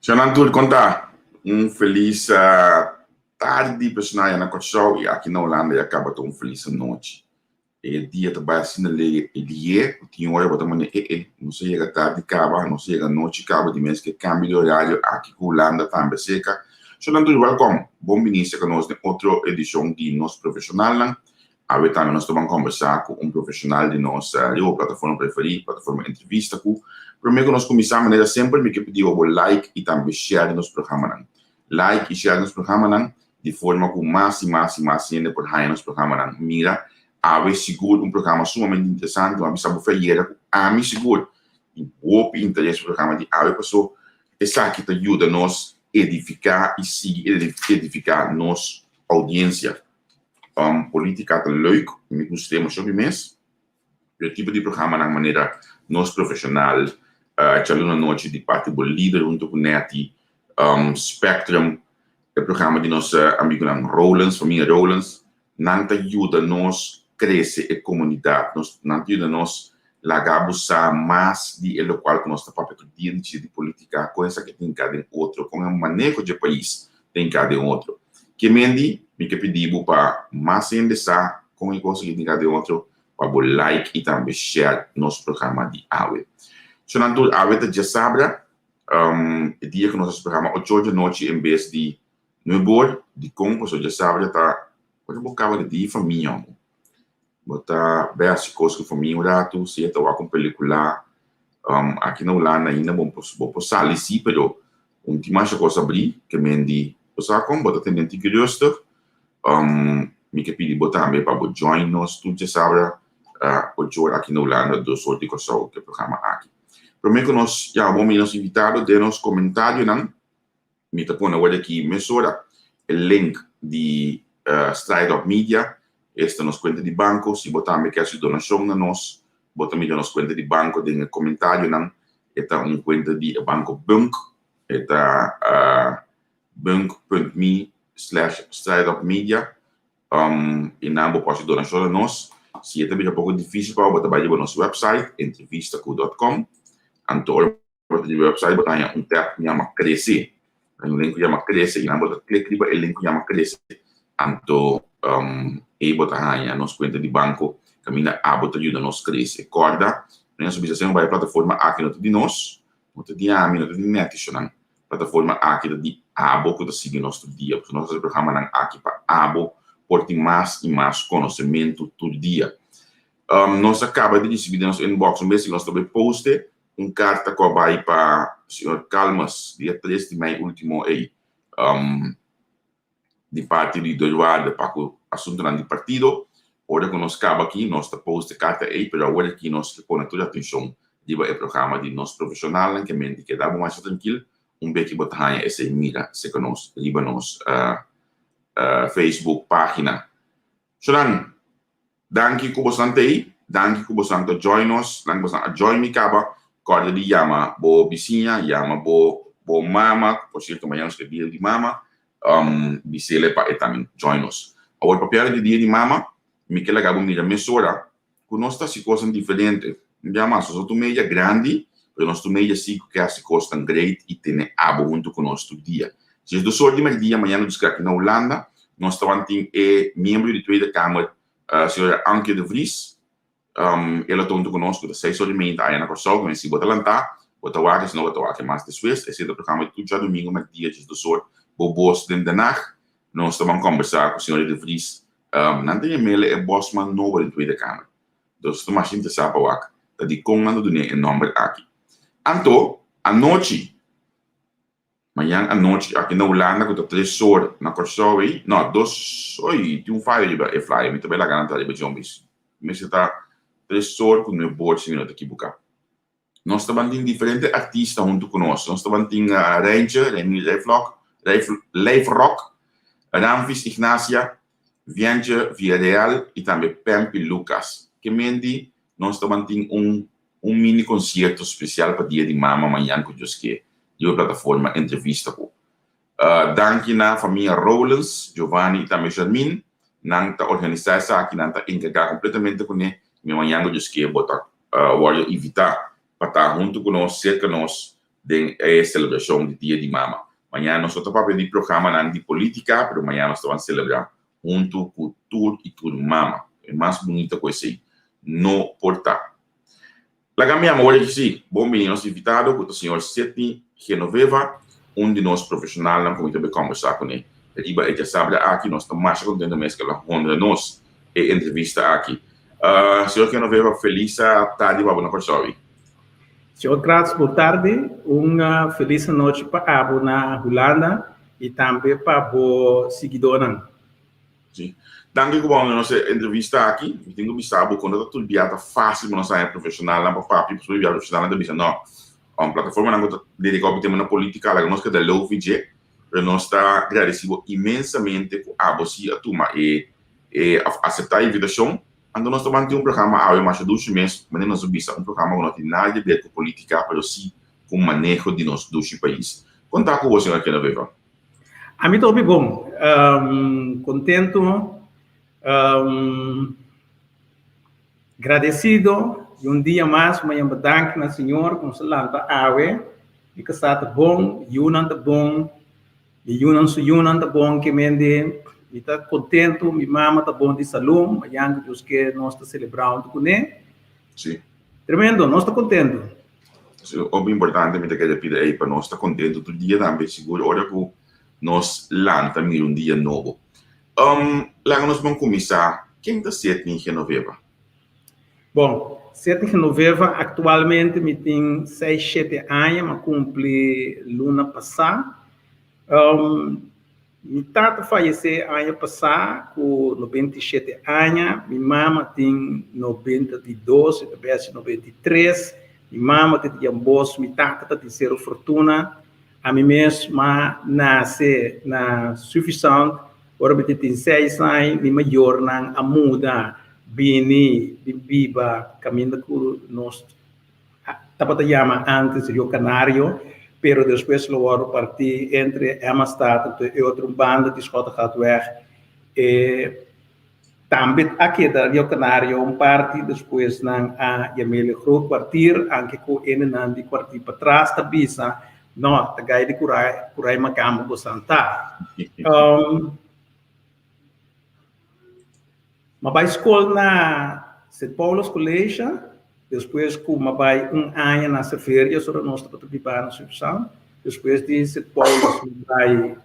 Xanantur, conta feliz tarde personagem na Kotsau e aqui na Holanda e acaba com feliz noite. E dia trabalha assim na lei ele tinha hora botar mane não sei a tarde acaba, não sei a noite acaba de mês que cambio de horário aqui na Holanda também seca. Xanantur, welcome. Bom início conosco em outra edição de Nos Profissional. Agora também nós vamos conversar com profissional de nossa plataforma preferida, plataforma entrevista com. Primeiro nós começamos de maneira sempre, me que pedir o like e também share nos programas. Like e share nos programas de forma que mais e mais gente por aí nos programas. Mira, a ver seguro programa sumamente interessante, uma vez que a mim seguro e o interesse do programa de a pessoa essa que te ajuda nos edificar e seguir edificar nos audiência. Política te leuk, me gostemos sobre mês. O tipo de programa na maneira nos profissional Chaluna noite de parte do líder junto com Neti, Spectrum, o programa de nossa amigo Rollins, família Rollins, não te ajuda nos crescer a comunidade, não te ajuda nos lagabos a mais de lo qual que nós estamos papel de política, coisa que tem cada outro, com o manejo de país tem cada outro. Que mendi, me que pediu para mais endessar com a coisa que tem cada outro, para o like e também share nos programa de AWE. Sonando a vez de sabra, o dia que nós programa 8 da noite em vez de no de como so de sabra tá, quando bocava de família, bota bem as coisas que família rato, se tá com película, aqui na Holanda ainda bom sair sim, pero última coisa abrir que mendi, você como bota tendente curioso, me que pedi botar também para join nós tudo de sabra, 8 aqui na Holanda do sorte de coisa que programa aqui. Primeiro nós já vamos nos invitado de nos comentário não me tá pondo agora aqui mesura o link de Stride Up Media esta nos conta de banco se botar me quer donação na nós botar me nos conta de banco de comentário não esta conta de banco Bunk esta bunk.me/strideupmedia e não pode donação a nós se é também um pouco difícil para botar para o nosso website entrevistacu.com Antor, di website bertanya untuk yang crescer. Link yang crescer, yang boleh klik di link yang crescer. Anto bertanya nos conta di banco, caminha a botar ajuda nos crescer. Corda, nós substituição vai plataforma aqui no de nós, no de ami, no de netizen. Plataforma aqui de abo que sigue nosso dia, porque nós programa nan aqui para abo, por ter mais e mais conhecimento todo dia. Nós acaba de receber nosso inbox um mês que nós também poste carta que vai para o senhor Calmas, dia 3 de maio último aí, de parte do Eduardo para o assunto do partido. Ora que nós acaba aqui, nós post a carta aí, mas agora que nós põe toda a atenção de o programa de nosso profissional, que mente que dá mais tranquilo, vez que botar essa mira, se conosco, liba nos Facebook página. Sodan, danke ku bastante aí, danke ku bastante join us, danke bastante join me caba. Corda de llama bo vizinha, llama bo mama, por cierto, amanhã é dia de mama, bisele para também join us. Agora, papel de dia de mama, me que legal mira mesura, que nós está se coisas diferente. Llama só tu meia grande, pero nós tu meia sim que as coisas tão great e tem abo junto com nós todo dia. Se do sorte de dia amanhã no aqui na Holanda, nós estamos tem membro de Tweede Kamer, senhora Anke de Vries. Ela está junto conosco das 6h30 aí na Corsol, mas se botar lantar, botar o ar, se não botar o ar, que é mais de Suíça, esse é o programa de tudo já domingo, mas dia de do sorte, bobos de Nacht, nós estamos a conversar com a senhora de Vries, não tem e-mail, é Bosman novo em Tweede Kamer. Então, estamos mais interessados para o ar, tá de como ando do em nome aqui. Então, à noite, amanhã à noite, aqui na Holanda, com 3 horas na Corsol, não, 2, oi, tem flyer, é flyer, me também lá garanta de Jombis. Mas está 3 horas com o meu board, se não aqui buscar. Nós estamos em diferentes artistas junto conosco. Nós estamos em Ranger, Live Rock, Ramvis Ignacia, Vianje Villarreal e também Pempi Lucas. Que mendi, nós estamos em mini concerto especial para dia de mama amanhã com Deus que de uma plataforma entrevista com. Danke na família Rollins, Giovanni e também Jasmine, não está organizada essa aqui, não está encarregada completamente com ele. Minha manhã eu disse que botar evitar para estar junto conosco, cerca nós, de celebração do Dia de Mama. Amanhã nós estamos a pedir programa de política, mas amanhã nós estamos a celebrar junto cultura e tudo mama. É mais bonita coisa aí. No portar. La cambiamos agora que sim. Bom dia, nosso invitado, o senhor Sidney Genoveva, de nós profissionais na comunidade de conversar com ele. Ele já sabe aqui, nós estamos mais contentes mesmo que ela honra nós e entrevista aqui. Senhor Genoveva, feliz tarde para você, Corsovi. Senhor, graças, boa tarde. Uma feliz noite para a na Holanda e também para o seguidor. Sim. Danke por a nossa entrevista aqui. Eu tenho que saber quando está tudo biata fácil para nós ser profissional, lá para papi, para biata profissional, da bisa não. A plataforma não está dedicada ao tema na política, lá nós que da low vídeo, mas nós está agradecido imensamente por a você a turma e aceitar a invitação. Então nós estamos mantendo programa há mais de 2 meses, mas nós bisa programa que não tem nada a ver com política, mas sim com o manejo de nosso país. Conta com você aqui na Veva. A mim também bom, contento. Agradecido e dia mais mas bedank na senhor com salanta awe e que está bom yunan tá bom e yunan tá bom que mende e tá contento minha mama tá bom de saúde mas yang dos que nós está celebrando com ele sim tremendo nós está contento é bem importante me que ele pede aí para nós estar contento todo dia também seguro hora que nós lanta mir dia novo. Lá nós vamos começar. Quem está Sidney Genoveva? Bom, Sidney Genoveva atualmente me tem 6, 7 anos, mas cumpri luna passada. Minha tata faleceu ano passado com 97 anos, minha mama tem 92, também 93. Minha mama tem ambos, minha tata tem zero fortuna. A mim mesma nasce na suficiente. Ora tem 6 anos, minha maior não a muda, bini, biba, caminho com nós. Estava chama antes Rio Canário, pero depois logo parti entre Amsterdam e outra banda de escola hardware. Também aqui da Rio Canário parte depois não a Jamile Groot kwartier, anche com ele não de kwartier para trás da bisa, não, a gai de curai macambo do Santa. Mas vai escola na St. Paul's College, depois como vai ano na feira, sobre nós para preparar na subção, depois de St. Paul's vai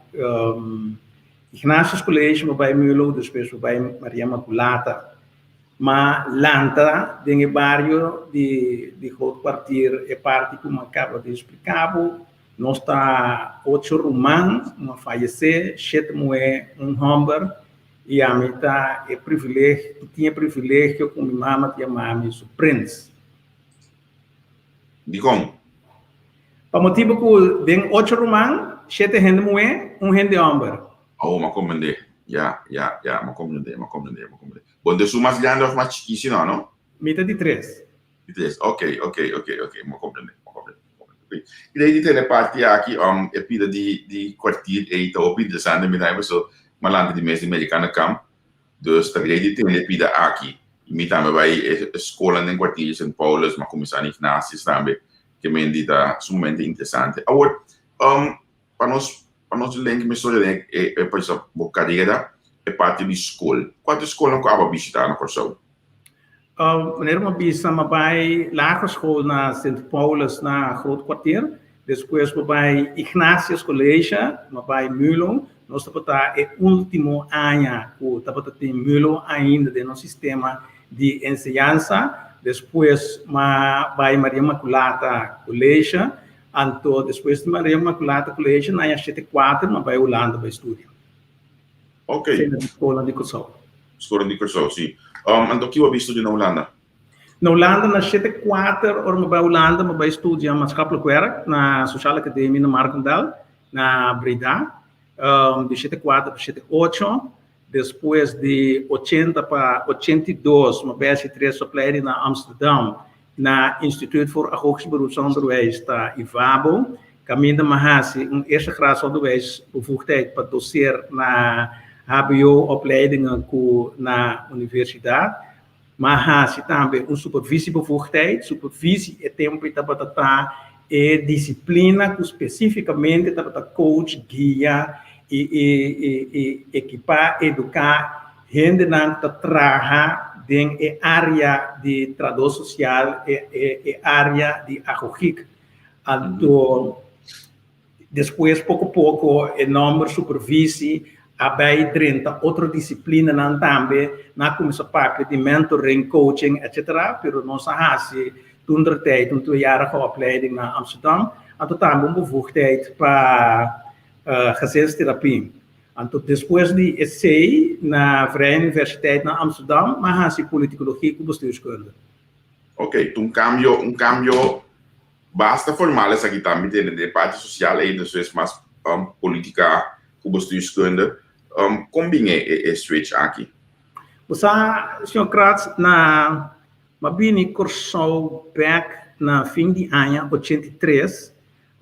Ignatius College, vai Milo, depois vai Maria Imaculata, mas Lanta, dentro do bairro de Groot Kwartier, é parte como acaba de explicar, nós está 8 romãs, uma faleceu, 7 mulheres, Humber, e a mim é privilégio, tinha privilégio com minha mama, tinha mãe, o Prince. De como? Para motivo que tem 8 romãs, 7 gente mulher, gente Humber. Oh, ma compreende. Ya, ma compreende. Bom, de su mais grande ou mais chiquíssimo, não? Mita de 3. De 3, ok, ma compreende. E daí tem a parte aqui, é pida de quartier, e está op interessante, me dá isso, malante de mês americana camp, dus da grede tem a pida aqui. E me também vai escola em quartier St. Paul's, mas começar em Ignatius também, que me indica sumamente interessante. Agora, para nós lembrar que história é para essa carreira, é parte de escola. Quantas escolas não acaba visitar na Corsão? Wanneer we bij lagere school na St. Paulus na Groot Kwartier, depois bij Ignatius College, bij Mulo, nós estamos no último ano, estamos em Mulo ainda no sistema de enseñanza, depois bij Maria Imaculata College, então depois de Maria Imaculata College, na 74, mas bij Holanda bij estudar. Ok. Escola de Corsão. Escola de Corsão, sim. Então, o que você estuda na Holanda? Na Holanda, na 74, or bij Holanda, maar bij studie maatschappelijk werk, na Sociale Academie na Markendal, na Breda, de 74 para 78, depois de 80 para 82, maar bij 3 opleiding na Amsterdam, na Instituut voor Agogisch Beroepsonderwijs, na IVABO, caminho Mahasi, eerste graad onderwijs bevoegdheid para doceren na HBO-opleidingen na universiteit. Maar ze também supervisiebevoegdheid. Supervisie é tempo para tratar disciplina que especificamente para coach, guia e equipar, educar, gente que trabalha em área de tradução social e área de ajuste. Então, depois, pouco a pouco, o número supervise, abai 30 outra disciplina também, na começa parte de mentoring, coaching, etc. Pero nós hasi toen een 2-jarige opleiding naar Amsterdam, en toen também een bevoegdheid para gezinstherapie. En toen depois de essay na Vrije Universiteit naar Amsterdam, maar hasi politicologie en bestuurskunde. Ok, um cambio basta formal essa aqui também de parte social e depois mais política com bestuurskunde. Combine e switch aqui. Você, Sr. Kratz, na Mabini cursou back na fim de ano 83,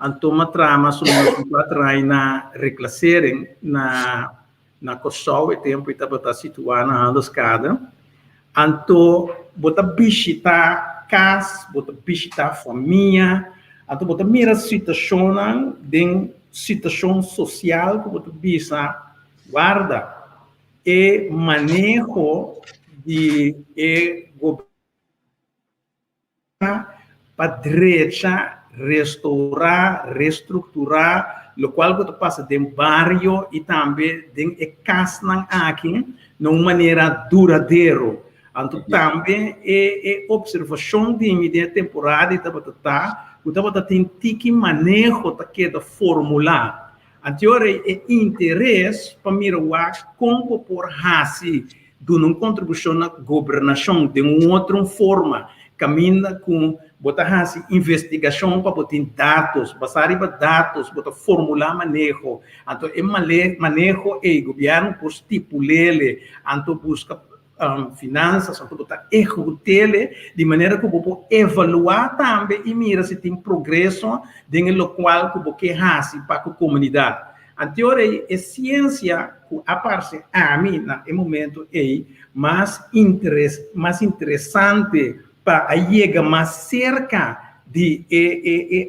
então uma trama sobre na reclassering na cursou e tempo estava situado na Handelscada. Então, bota visitar casa, bota visitar família, então bota mira situação de situação social que bota bisa guarda e manejo de governo para direita restaurar, reestruturar, o qual você passa de bairro e também de casa aqui, de uma maneira duradoura. Então, também é observação de medida temporária que você tem que manejo da formular. Então, é interesse para mirar como por hasi de uma contribuição na governação de uma outra forma, caminha com botar hasi investigação para botar dados, basar dados, botar formular manejo. Então, é manejo e governo por estipular, então busca finanças, então botar executar de maneira que você evaluar também e mira se tem progresso dentro do qual você hasi para a comunidade. Então, é ciência que aparece a mim no momento mais interessante para chegar mais cerca de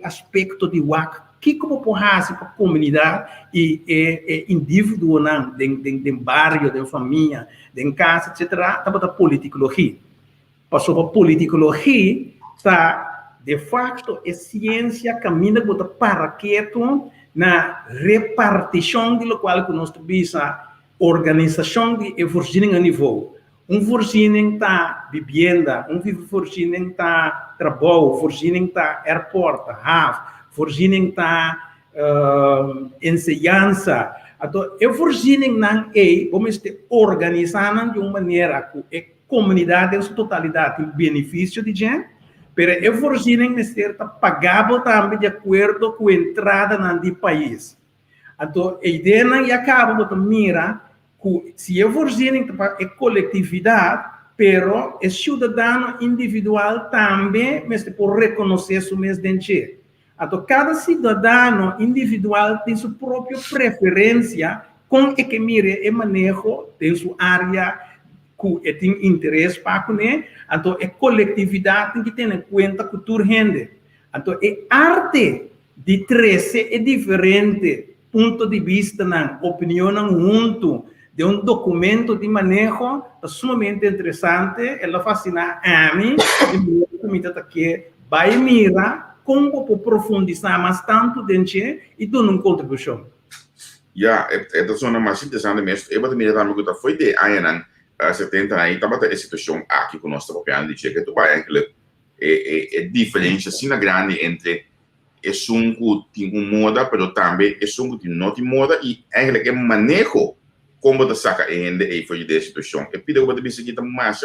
aspecto de WAC, que como pode fazer para a comunidade e indivíduo de bairro, de família, de casa, etc. Está para a politicologia. Passou para a politicologia, está de facto é ciência caminha para quieto na repartição de lo qual que nós temos organização de voorziening a nível. Voorziening está vivenda, voorziening está trabalho, voorziening está aeroporto, haven, voorziening está enseñança. Então, voorziening não vamos organizar de uma maneira que a comunidade em sua totalidade tem benefício de gente, mas voorziening está pagável também de acordo com a entrada no país. Então, a ideia não acaba de mirar que se voorziening é coletividade, pero o cidadão individual também pode reconhecer seu mesmo dente. Então, cada cidadão individual tem sua própria preferência com o que mira e manejo de sua área que tem interesse para né? Então, a coletividade tem que ter em conta a cultura gente. Então, a arte de 13 é diferente, ponto de vista, opinião junto, de um documento de manejo sumamente interessante, ela fascina a mim, que vai mirar como profundizar mais tanto dentro e dar uma contribuição. Ja, het is een maar interessante mesmo. Eu também já me foi de aí 70 aí estava a situação aqui com nós trabalhando de que tu vai eigenlijk é diferença assim na grande entre é sungo tem moda, pero também é sungo tem não tem moda e eigenlijk é manejo como da saca ainda e foi de situação. Eu pedi para você que tá mais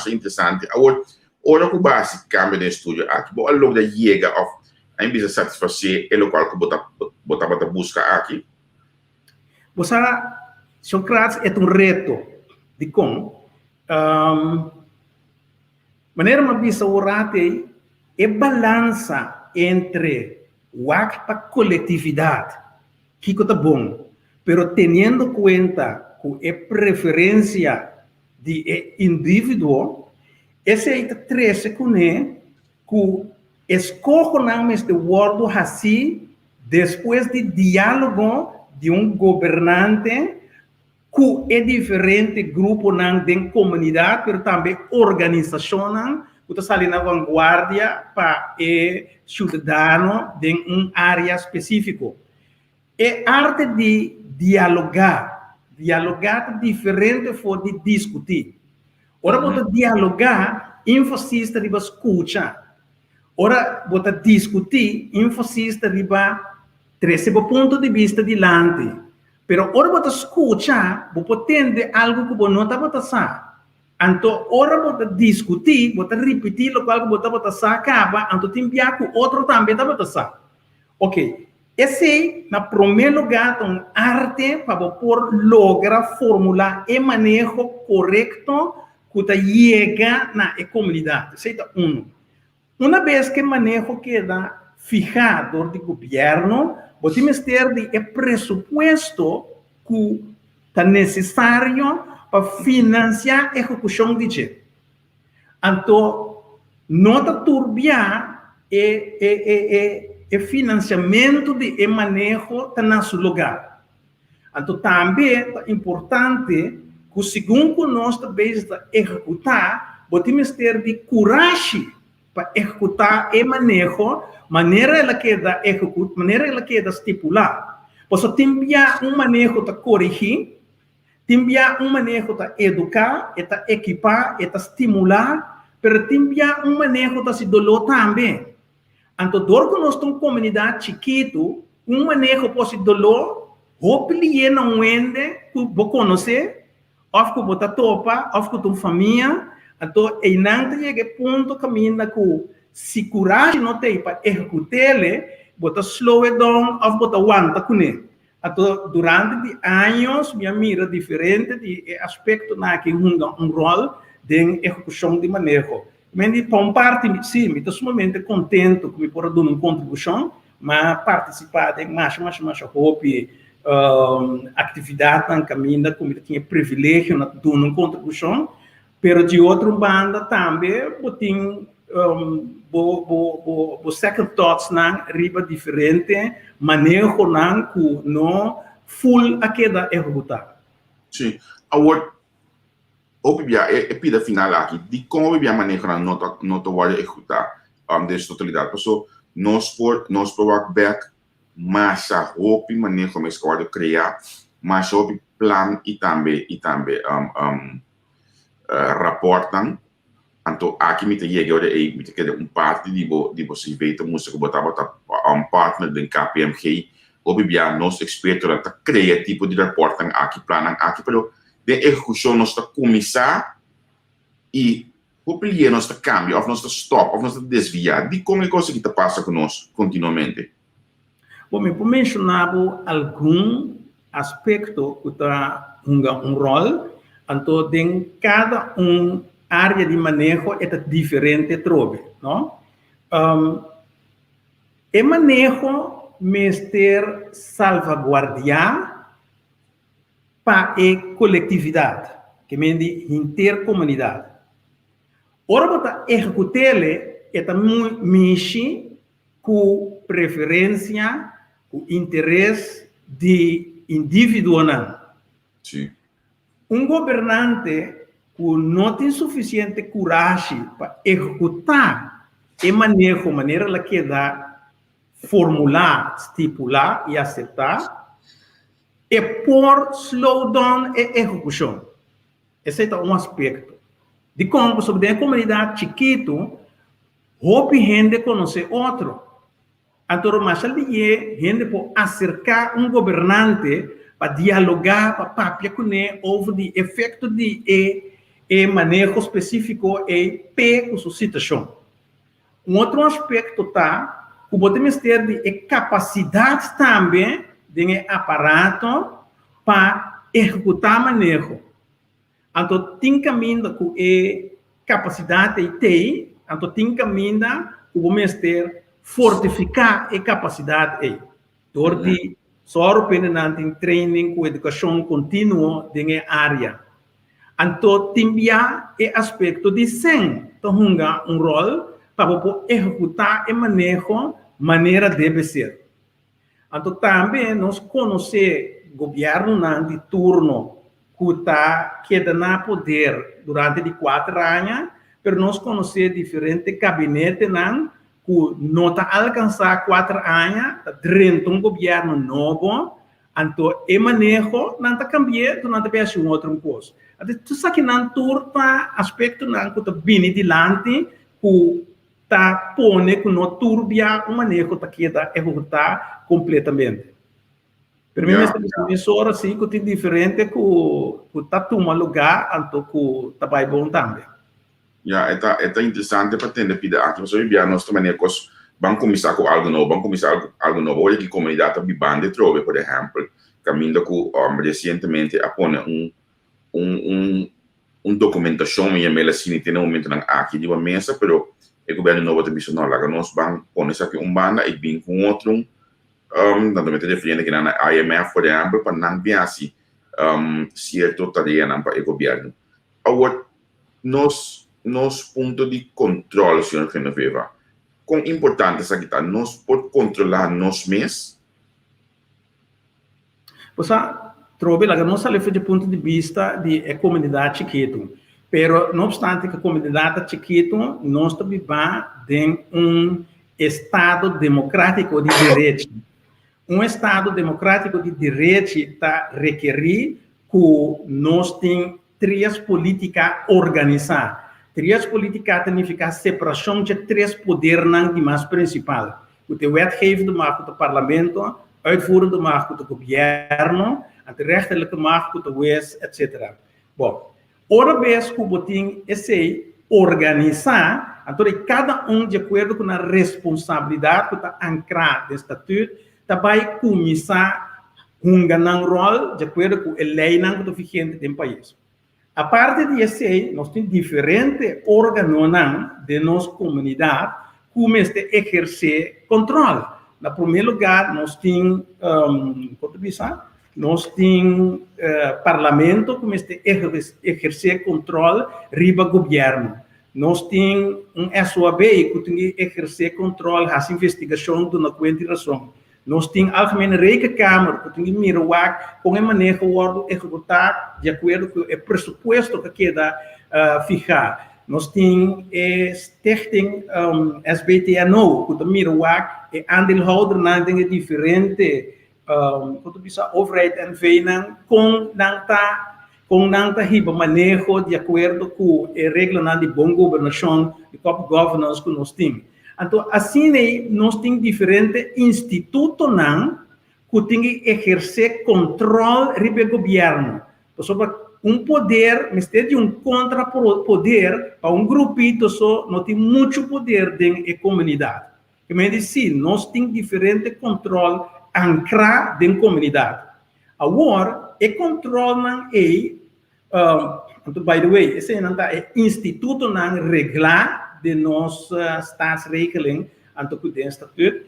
interessante. Agora com base cambio de estúdio aqui, bo algo da chega of aí bisa satisfazer o qual que bota busca aqui. Você, Sócrates, é reto de como maneira uma bisa orate é balança entre o acto para coletividade, que está bom, pero tendo em conta que é preferência de indivíduo, esse é três que Escojo este word assim, depois de diálogo de governante que é diferente grupo de comunidade, mas também organização que está ali na vanguardia para o cidadão de área específica. É arte de dialogar. Dialogar é diferente de discutir. Ora, você dialogar, ênfase de escutar. Ora, você discutir, ênfase de trazer o ponto de vista dilante. Pero ora você escutar, você entende algo que você não está pensando. Então, ora você discutir, você repetir o que você está pensando, então tem que o outro também está pensando. Ok. Esse, na primeiro lugar, é arte para por lograr formular e manejo correto que chega na comunidade. Esse é um. Uma vez que o manejo queda fijado do governo, você tem que ter o presupuesto que é necessário para financiar a execução de jeito. Então, não está turbiar o financiamento de manejo no seu lugar. Então, também é importante que, segundo nós também executar, você ter de coragem para executar o manejo, maneira ela queda executar, maneira ela queda estipular. Você tem manejo para corrigir, tem manejo para educar, para equipar, para estimular, mas tem manejo para se dolor também. Então, dor que nós temos uma comunidade chiquita, manejo para se dolor, hopefully não ende, que você conhece, ou que você topa, ou que tem família. Então, e não chega ponto caminho que se coragem não tem para executar, você slow it down, ou você aguenta com ele. Então, durante anos, minha mira diferente de aspecto na que rol de execução de manejo. Mas, para uma parte, sim, estou sumamente contente que me possa dar uma contribuição, mas participar em mais hobby, atividade na caminho, como eu tinha privilégio de dar uma contribuição, mas de outra banda também, eu tenho second thoughts na riba diferente, manejo na que não full a queda executar. Sim. Agora, é pida final aqui, de como a manejo na nota vai executar dessa totalidade. Então, nós por back, mas a roupa manejo mais que vai criar, mas a plan e também raportam. Então, aqui me tem que parte de você ver a música que botar partner do KPMG, obviamente nós expertos na criar tipo de reporting aqui planam aqui, pero de execução nós está começar e obviamente nós está cambia, ou nós está stop, ou nós está desviar. De como é coisa que passa conosco continuamente. Bom, eu mencionava algum aspecto que está rol, então em cada área de manejo é diferente trobe, não? O manejo mestre salvaguardiar para a coletividade, que mende intercomunidade. Ora, para executar é muito mexer com preferência, com interesse de indivíduo. Sim. Governante que não tem suficiente coragem para executar e maneira que dá formular, estipular e aceitar, é por slow down e execução. Esse é um aspecto. De como sobre a comunidade chiquito, houve gente conhecer outro. Então, mas ali gente pode acercar governante para dialogar, para papiar com ele, over o efeito de manejo específico com sua situação. Outro aspecto está que podemos ter de capacidade também de aparato para executar manejo. Então, tem caminho que capacidade tem, então tem caminho que vamos ter fortificar a capacidade. Tordi só dependendo em training com educação contínua de área. Então, também é aspecto de sen, então, rol para executar e maneira deve ser. Então, também nós conhecemos o governo de turno que está quedando na poder durante de 4 anos, mas nós conhecemos diferentes gabinetes que não está alcançando 4 anos, dentro de um governo novo, então o manejo não está cambiando, não está pensando em outra coisa. Então, tu sabe que não turta aspecto que está vindo adiante, que está pondo que não turbia o manejo que queda executar completamente. Para mim, esta emissora sim que tem diferente que está tomando lugar, então que está bem bom também. É interessante para entender que aqui você vê a nossa maneira que vamos começar com algo novo, olha que a comunidade está bem trove, por exemplo, caminho que recentemente apone documentação e email assim tem um momento aqui de uma mesa, mas o governo novo também não lá, nós vamos pôr isso aqui banda e bem com outro tanto me referindo que na IMF, por exemplo, para não ver assim certo tarefa para o governo. Agora, nos pontos de controle, senhor Genoveva, quão importante é que nós podemos controlar nós mesmos? Você trobe lá, não só de ponto de vista de comunidade chiquita, pero não obstante que a comunidade chiquita, nós também vamos em estado democrático de direito. Estado democrático de direito está requerir que nós tenhamos 3 políticas organizadas. 3 políticas significa separação de 3 poderes de mais principal. O wetgevende do parlamento, uitvoerende macht do governo, a rechterlijke macht do juez, etc. Bom, outra vez que o botim esse organizar, então cada de acordo com a responsabilidade que está ancrada no estatuto, vai começar a rol de acordo com a lei que está vigente no país. A parte disso, nós temos diferentes órgãos de nossa comunidade que exercer controle. No primeiro lugar, nós temos parlamento que exercer controle riba governo. Nós temos SOAB que tem que exercer controle as investigações de uma quantidade. Nós temos a Algemene Rekenkamer, que tem que mirar com a maneira de executar de acordo com o pressuposto que queda fijar. Nós temos a Stichting SBTNO, que tem que mirar e aandeelhouder de diferentes overheid en venen com nanta hiba manejo de acordo com a regra de boa governação e corporate governance que nós temos. Então, assim, nós temos diferentes institutos que têm que exercer controle sobre o governo. Então, poder, mas tem de contra-poder para grupito só, não tem muito poder dentro da comunidade. Que me diz, sim, nós temos diferentes controle ancrar dentro da comunidade. Agora, o controle by the way, esse é instituto reglar de nossa staatsregeling, anto que tem estatuto,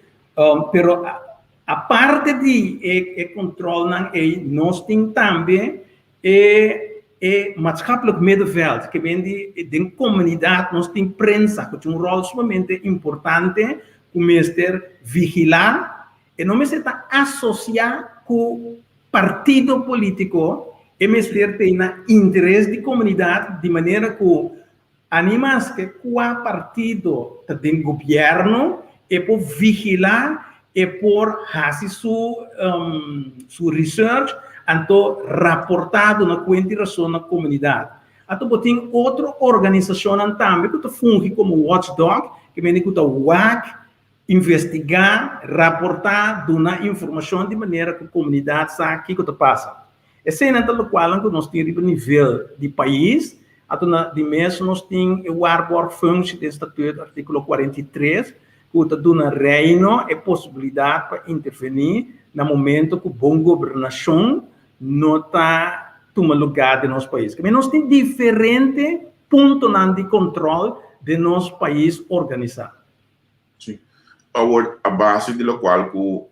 pero a parte de controle nós temos também maatschappelijk middenveld, que vem de comunidade, nós temos prensa, que tem rol sumamente importante, como vigilar, e não está associar com partido político, e tem interesse de comunidade, de maneira que animas que qual partido tem governo e por vigilar e por fazer sua research, então raportado na quantidade na comunidade. Então tem outra organização também que funge como watchdog, que vem que WAC investigar, raportar, dar informação de maneira que a comunidade sabe o que passa. Esse é o qual nós temos a nível de país. Então, de mês, nós temos o arbor função do Estatuto, artigo 43, que dá reino e possibilidade para intervenir no momento que a boa governação não está tomando lugar de nosso país. Mas nós temos diferentes pontos de controle de nosso país organizado. Sim. Agora, a base de qual o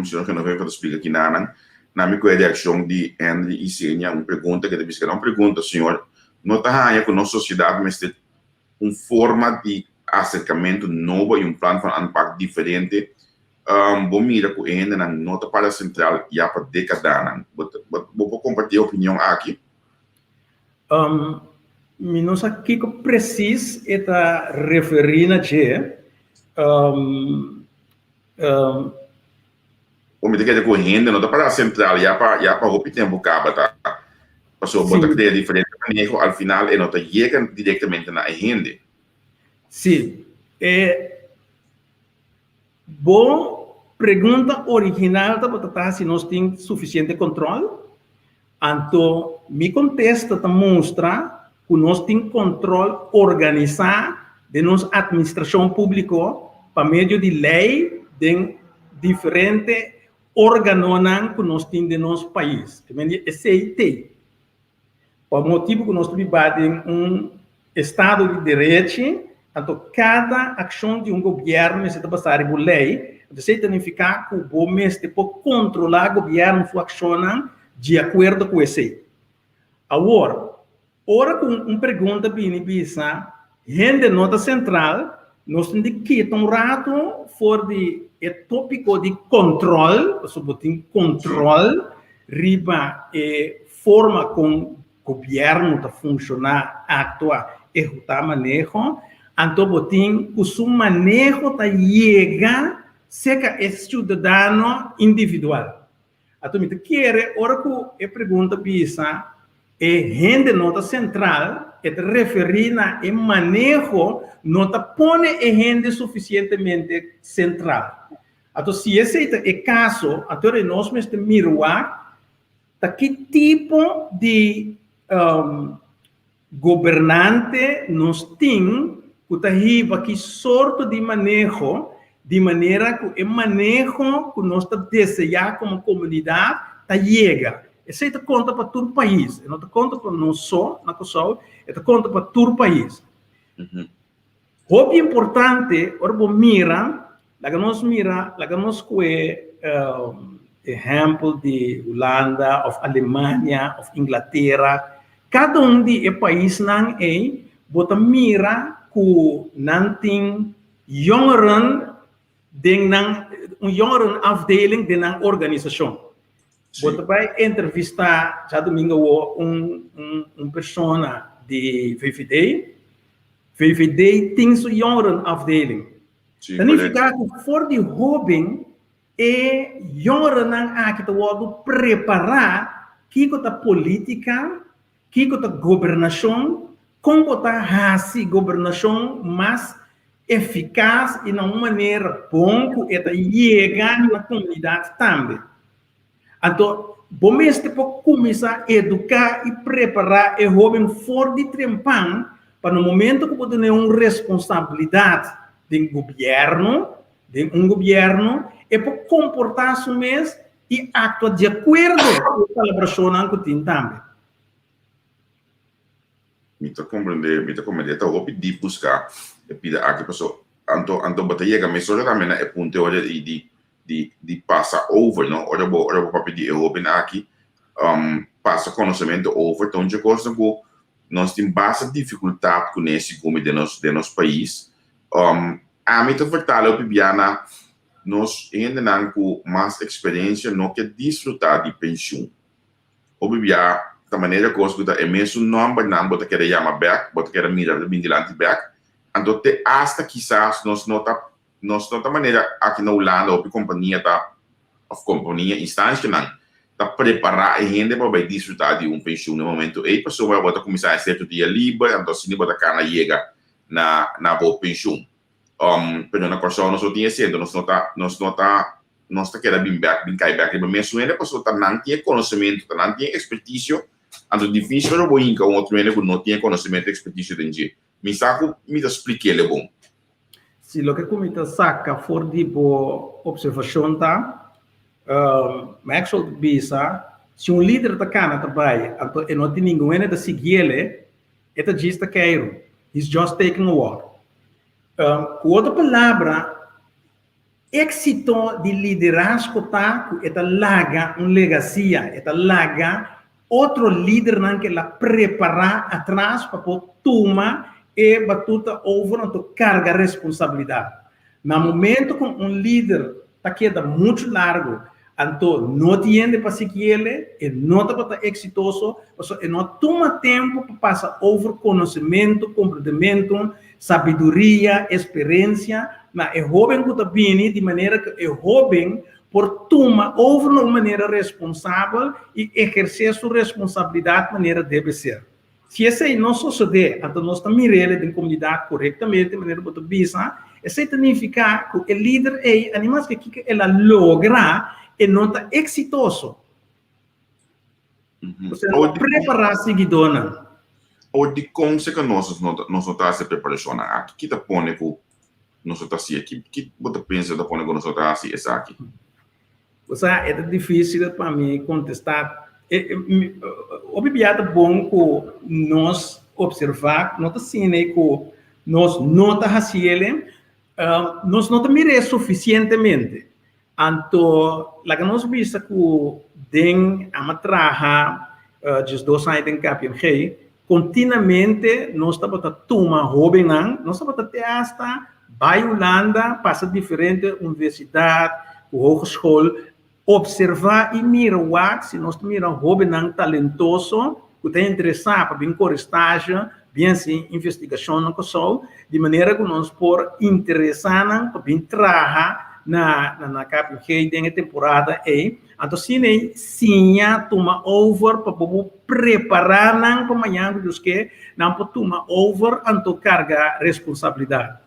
senhor Genoveva explica aqui na minha reação de Henry e Sênia, uma pergunta que deve ser uma pergunta, senhor. Não está aí com a nossa sociedade, mas tem uma forma de acercamento novo e plano van aanpak diferente. Bom mira com ainda na nota para central já para década. Vou compartilhar opinião aqui. Minus aqui que preciso eta referir na je. O me quer com ainda nota para central já para o tempo caba tá. Passou bota criar diferente manejo al final e nota chega diretamente na agenda. Sim. Bom, pergunta original da batata se nós temos suficiente controle. Então, me contesta da mostra que nós temos controle organizado de nossa administração pública para meio de lei de diferentes órgãos que nós temos de nosso país. Esse tem. Por motivo que nós temos um Estado de Direito, então, cada ação de governo necessita passar por lei, isso significa que o governo pode controlar o governo sua ação de acordo com isso. Agora, com pergunta bem bisa, gente nota central, nós temos que ter rato for de tópico de controle, sobre controle, riba forma como o governo está funcionar, actuar, executar manejo. Então, botin o seu manejo tá chega seca esse cidadão individual. Então, me quer ora que a pergunta bisa gente nota central é referir na manejo nota põe gente suficientemente central. Então, se esse é o caso, então nós vamos mirar que tipo de governante nós temos que sorte de manejo, de maneira que o manejo que nós desejamos como comunidade chega. Isso conta para todo o país, não conta para nós só, conta para todo o país. O importante, nós exemplo de Holanda, of Alemanha, of Inglaterra, cada de país não bota mira que não tem jongeren afdeling de uma organização. Bota vai entrevistar já domingo pessoa de VVD. VVD tem sua jongeren afdeling. Significa que for de jovem jongeren não aqui preparar que a política, que a governação, como a governação mais eficaz e de uma maneira bom que chega na comunidade também. Então, bom mesmo pode começar a educar e preparar o jovem fora de trempão para no momento que pode ter uma responsabilidade de governo, e pode comportar-se mesmo e actuar de acordo com a celebração que tem também. Me compreender, tá hope de buscar, pida aqui pessoal, anto batalha me só também é ponto olha de passar over, não? Ora vou para pedir eu open aqui, passa conhecimento over, então de coisa que nós temos bastante dificuldade com esse como de nosso país. A mim tô vertale o Bibiana, nós ainda não com mais experiência, não quer desfrutar de pensão. O Bibiana da maneira que os é mesmo número não bota querer chamar back, bota querer mirar de bindilante back, então te hasta quizás nós nota maneira aqui na Holanda ou companhia instância não tá preparar a gente para desfrutar de pensão no momento e pessoa vai começar a certo dia livre, então se não bota cana chega na boa pensão. Pero na pessoa nós não tinha sendo nós tá querendo bem back, mas mesmo ele pessoa tá não tinha conhecimento, tá não tinha expertise. Então, difícil eu vou incar outro que não tinha conhecimento e expertise de gente. Me saco, me explique ele bom. Se o que comita saca for de boa observação tá, Maxwell bisa, se líder da cana trabalha, então não tem ninguém da seguir ele, é diz que quero, he's just taking a walk. Com outra palavra, éxito de liderazgo tá, é larga legacia, é larga outro líder não que ela preparar atrás para poder tomar é batuta over a carga responsabilidade. No momento que líder queda muito largo, então não tiende para seguir ele, e não está para exitoso, e não toma tempo para passar over conhecimento, comportamento, sabedoria, experiência, mas é jovem que está vindo de maneira que é jovem por tomar over de uma maneira responsável e exercer sua responsabilidade de maneira deve ser. Se isso aí não suceder, então nós estamos mirando a comunidade corretamente, de maneira que bisa, isso significa que o líder é animais que ela logra e não está exitoso. Você não prepara seguidona. Ou de como se que nós não estamos se preparando aqui, que está pondo que nós estamos aqui, que você pensa da pondo que nós estamos aqui? Você é difícil para mim contestar. Obviamente bom que nós observar, nós assim que nós não está fazendo, nós não miramos suficientemente. Então, lá que nós vimos que den a trabalhar just 2 anos em KPMG, continuamente nós estamos tomando jovem, nós estamos até hasta vai Holanda, passa diferente universidade, hogeschool, observar e mirar se nós miramos jovem talentoso, que tem interessado para vir com estágio, bem assim, investigação no pessoal, de maneira que nós por interessar para vir trabalhar na KPMG na temporada aí, então sim toma over para preparar para amanhã que não para tomar over então carga responsabilidade.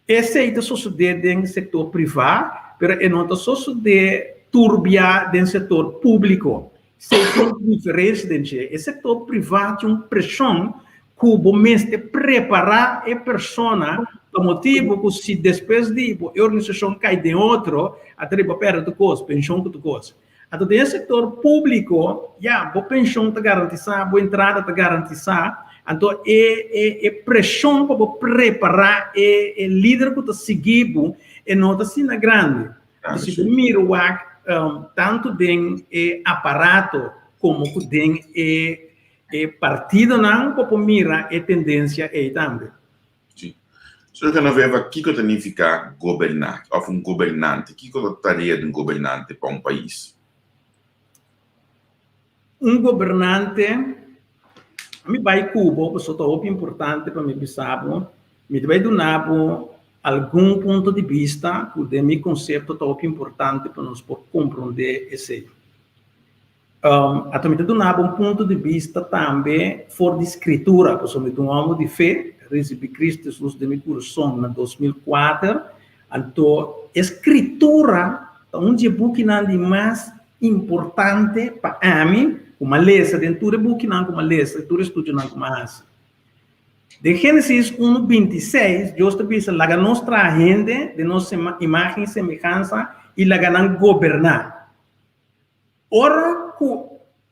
Esse aí sucede no setor privado, mas não sucede turbia no setor público. Tem diferença dentro. O setor privado tem uma pressão que o mestre preparar a pessoa por motivo que se depois de a organização cai de outro, até para perder a coisa, pensão que tu coisa. Então, no setor público, a pensão está garantida, a entrada está garantida, então, é pressão para preparar o líder que está seguindo e não está sendo grande. Se mira tanto tem aparato como tem partido, não, para mirar a tendência aí também. Sim. Se você não vê o que significa governar, ou um governante, o que é a tarefa de um governante para um país? Um governante, a mim vai Cuba, isso é muito importante para mim, sabe? Me vai dar algum ponto de vista que o meu conceito é muito importante para nós compreender esse. Também dar ponto de vista também fora de escritura, porque eu sou um homem de fé, recebi Cristo Jesus de meu coração em 2004, então escritura é um book mais importante para mim, uma letra dentro do book não como letra, dentro do estudo não como essa. De Gênesis 1:26, Deus te diz que nossa gente, de nossa imagem e semelhança, e la ganan governar. Ora que a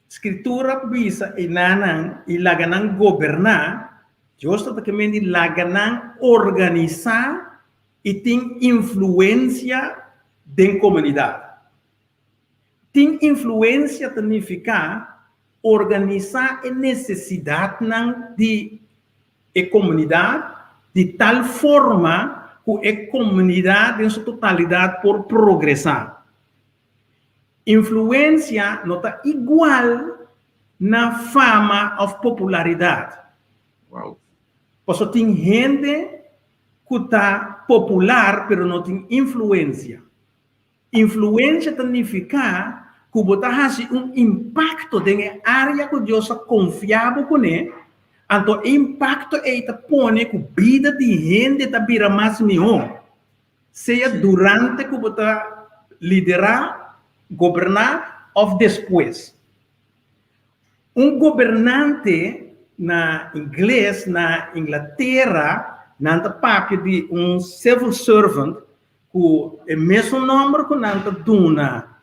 escritura diz e la ganan governar, Deus te diz que la ganan organizar e tem influência da comunidade. Tem influência significa organizar a necessidade de a comunidade de tal forma que a comunidade em sua totalidade por progressar. Influência não está igual na fama ou popularidade. Wow. Porque tem gente que está popular, mas não tem influência. Influência significa que você faz impacto na área que Deus confiava com ele. Então, o impacto é que põe que a vida de gente está vira mais melhor. Seja durante que você liderar, governar ou depois. Um governante na inglês, na Inglaterra, não é papel de civil servant, que é o mesmo nome que não é duna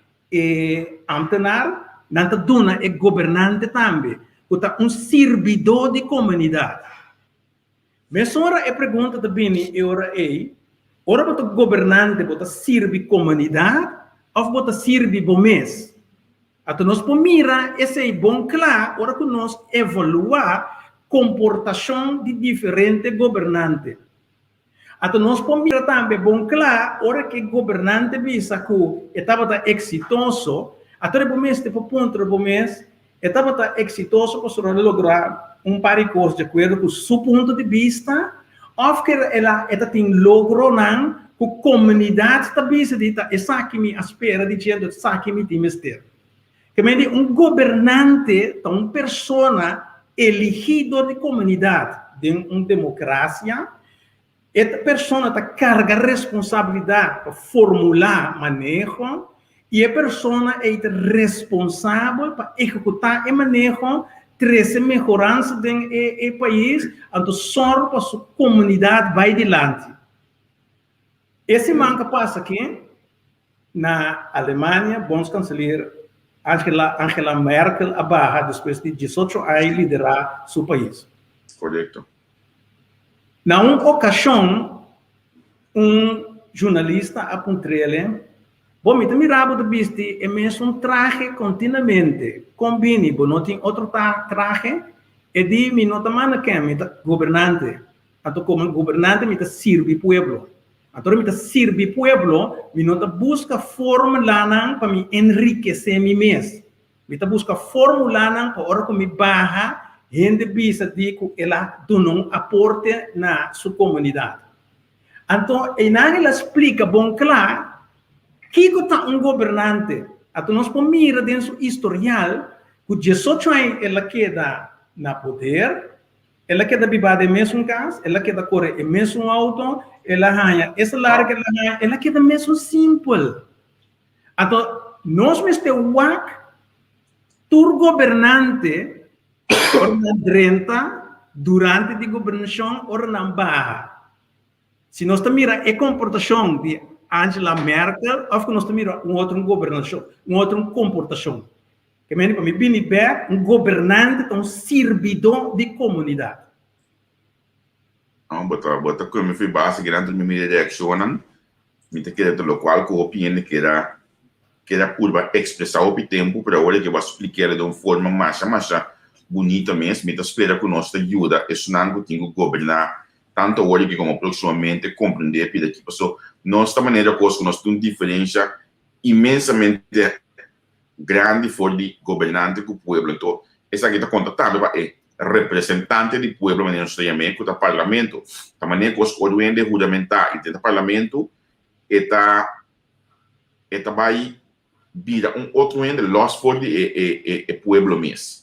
ambtenar, não é duna é governante também. Que servidor de comunidade. Mas ora a pergunta também é, ora você governante, você serve comunidade ou você serve bom Então nós podemos mirar esse bom claro, ora que nós evaluar comportação de diferente governante. Então, nós podemos mirar também, bom, claro, hora que governante visa que estava exitoso, até o mês, tipo, ponto do mês, estava exitoso para lograr par de coisas de acordo com o seu ponto de vista, ou que ela tem logro não, que a comunidade está vista de essa que me espera, dizendo essa que me tem mestre. Que me governante, uma pessoa elegido de comunidade, de uma democracia, esta pessoa carga responsabilidade para formular manejo e a pessoa é responsável para executar o manejo, trazer melhorança do país, então só para a sua comunidade vai adiante. Esse manca passa aqui na Alemanha, bom chanceler Angela Merkel abarra depois de 18 anos liderar seu país. Correto. Na uma ocasião, jornalista apontou-lhe, bom, me mirava do visto, é mesmo traje continuamente, combine, bom, não tem outro traje, e di, me não tamana que me governante, então como governante me serve pueblo, então me serve pueblo, me não busca formular para me enriquecer mi mês, me busca formular para hora que me barra gente bisa de que ela dá aporte na sua comunidade. Então, ela explica, bom, claro, que está governante. Então, nós podemos mirar dentro do historial, que 18 anos ela queda na poder, ela queda viver de mesmo casa, ela queda correr o mesmo auto, ela ganha essa larga, ela queda mesmo simples. Então, nós mesmo tur governante, ora na durante a governação, ora na barra. Se nós miramos a comportação de Angela Merkel, ou que nós miramos outra governação, outra comportação. Que me para mim, bem, governante, servidor de comunidade. Não, bota como me fui base grande me reaccionam, me te queda lo qual que opinião que era curva expressar o tempo para hora que eu vou explicar de uma forma mais bonita mesmo, me espera que nós te ajuda, isso não que tenho que governar tanto hora que como proximamente compreender pela que passou, nossa maneira que nós temos uma diferença imensamente grande for de governante com o povo. Então, essa aqui está contatando é representante do povo, mas não se chama que o parlamento, da maneira que os ordenos fundamentais e do parlamento está vai vir outro ende los for de povo mesmo.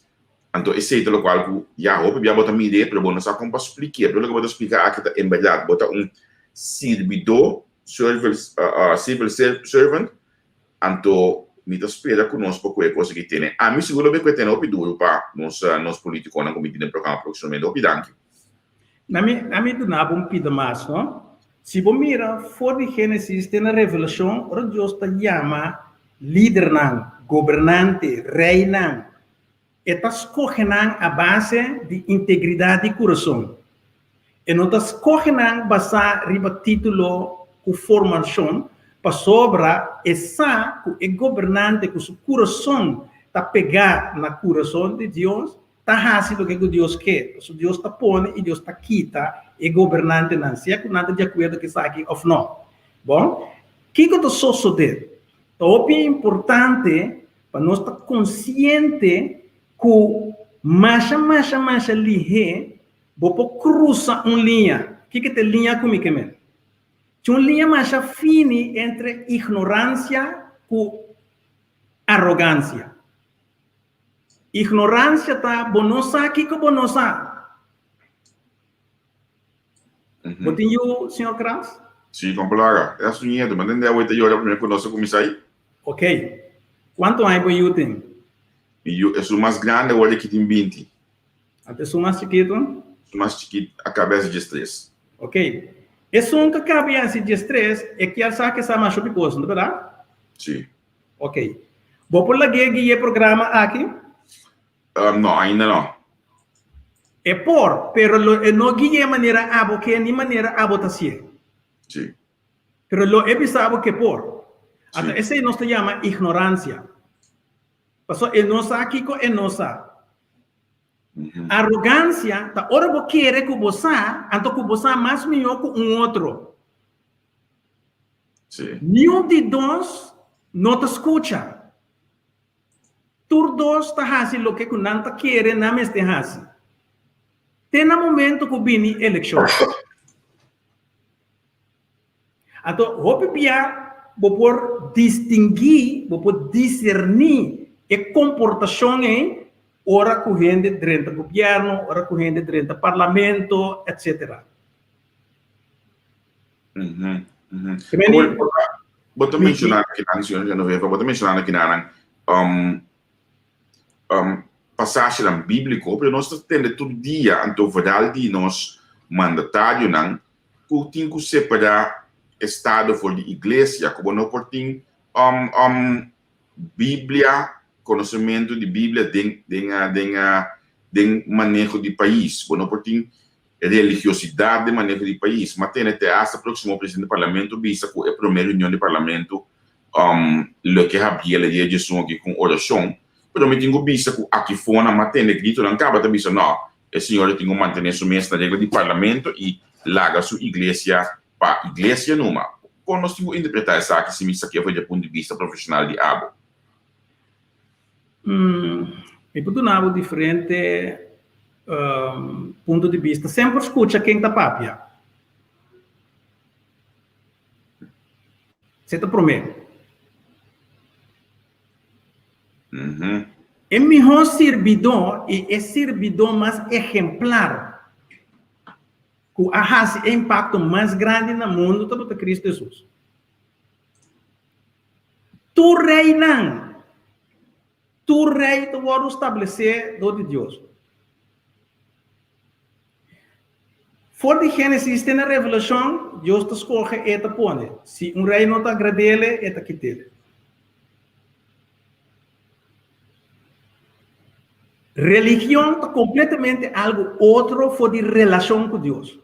Então, esse é o qual já houve, já botar minha ideia, para não saber como explicar, para eu vou explicar aqui, em verdade, botar servidor, civil servant, então, me espera conosco qualquer coisa que tem. A mim, seguro que tem o duro para nós políticos, na comida do programa proximamente, o pidanque. Na mim, do nada, pida mais, não? Se você mira, fora de Gênesis, tem a revelação, onde Deus está chama líder, governante, rei, está escolhendo a base de integridade de coração. E não está escolhendo a base de título de formação, para sobra essa que é governante, que o seu coração está pegado no coração de Deus, está fazendo o que Deus quer. So, Deus está pondo e Deus está quita e governante não. Se é que nada de acordo que está aqui ou não. Bom, o que está sucedendo? É importante para nós estar consciente que mais ligeiro, vou cruzar uma linha. O que é linha comigo? Tem uma linha mais fina entre ignorância e arrogância. Ignorância está bonosa aqui que bonosa. Botinho, senhor Kranz? Sim, complaga. É assim, mas não é o que eu olho para nós começar. Ok. Quanto tempo você tem? Eu sou mais grande, olha que tem 20. Até sou mais chiquito? Sou mais chiquito, a cabeça de estresse. Ok. Esse um que a cabeça de estresse é que ela sabe que está mais chopicoso, não é verdade? Sim. Ok. Vou por lá guiar o programa aqui? Não, ainda não. É por, pero não guia de maneira abo que nem maneira abo tá sim. Sim. Pero lo é sabe que por. Sim. Até esse não se chama ignorância. Passou ele não sabe aqui que ele não sabe. Arrogância, tá hora você quer que você, então que você mais melhor que outro. Sim. Nenhum de nós não te escuta. Todos estão fazendo o que não te querem, não me estão fazendo. Tem um momento que vem eleição. Então, vou por distinguir, vou discernir a comportação em ora corrente dentro do governo, ora corrente dentro do parlamento, etc. Vou mencionar aqui na senhora Genoveva, vou mencionar aqui na passagem bíblica, porque nós temos todo dia, então verdade de nós mandatário não, que tem que separar Estado for de igreja, como não por tem Bíblia, conhecimento de Bíblia, de manejo de país, não por tem religiosidade de manejo de país, mas tem até essa próximo presidente do parlamento, vista que é a primeira reunião do parlamento, lo que havia a dia de som aqui com oração, mas eu tenho vista que aqui fora, mas tem grito, não acaba de vista, não, o senhor tem que manter sua mesa na regra de parlamento e larga sua igreja para a igreja numa. Como nós temos que interpretar essa aqui, se isso aqui foi do ponto de vista profissional de abo? E por um diferente ponto de vista, sempre escuta quem está papia. Você está prometendo. É melhor servidor e é servidor mais exemplar. Que faz impacto mais grande no mundo do que Cristo Jesus. Tu rei não. Tu rei tu vai estabelecer do de Deus. For de Gênesis tem a revelação, Deus te escolhe e te põe. Se rei não te agradece, ele te quita. Religião é completamente algo outro for de relação com Deus.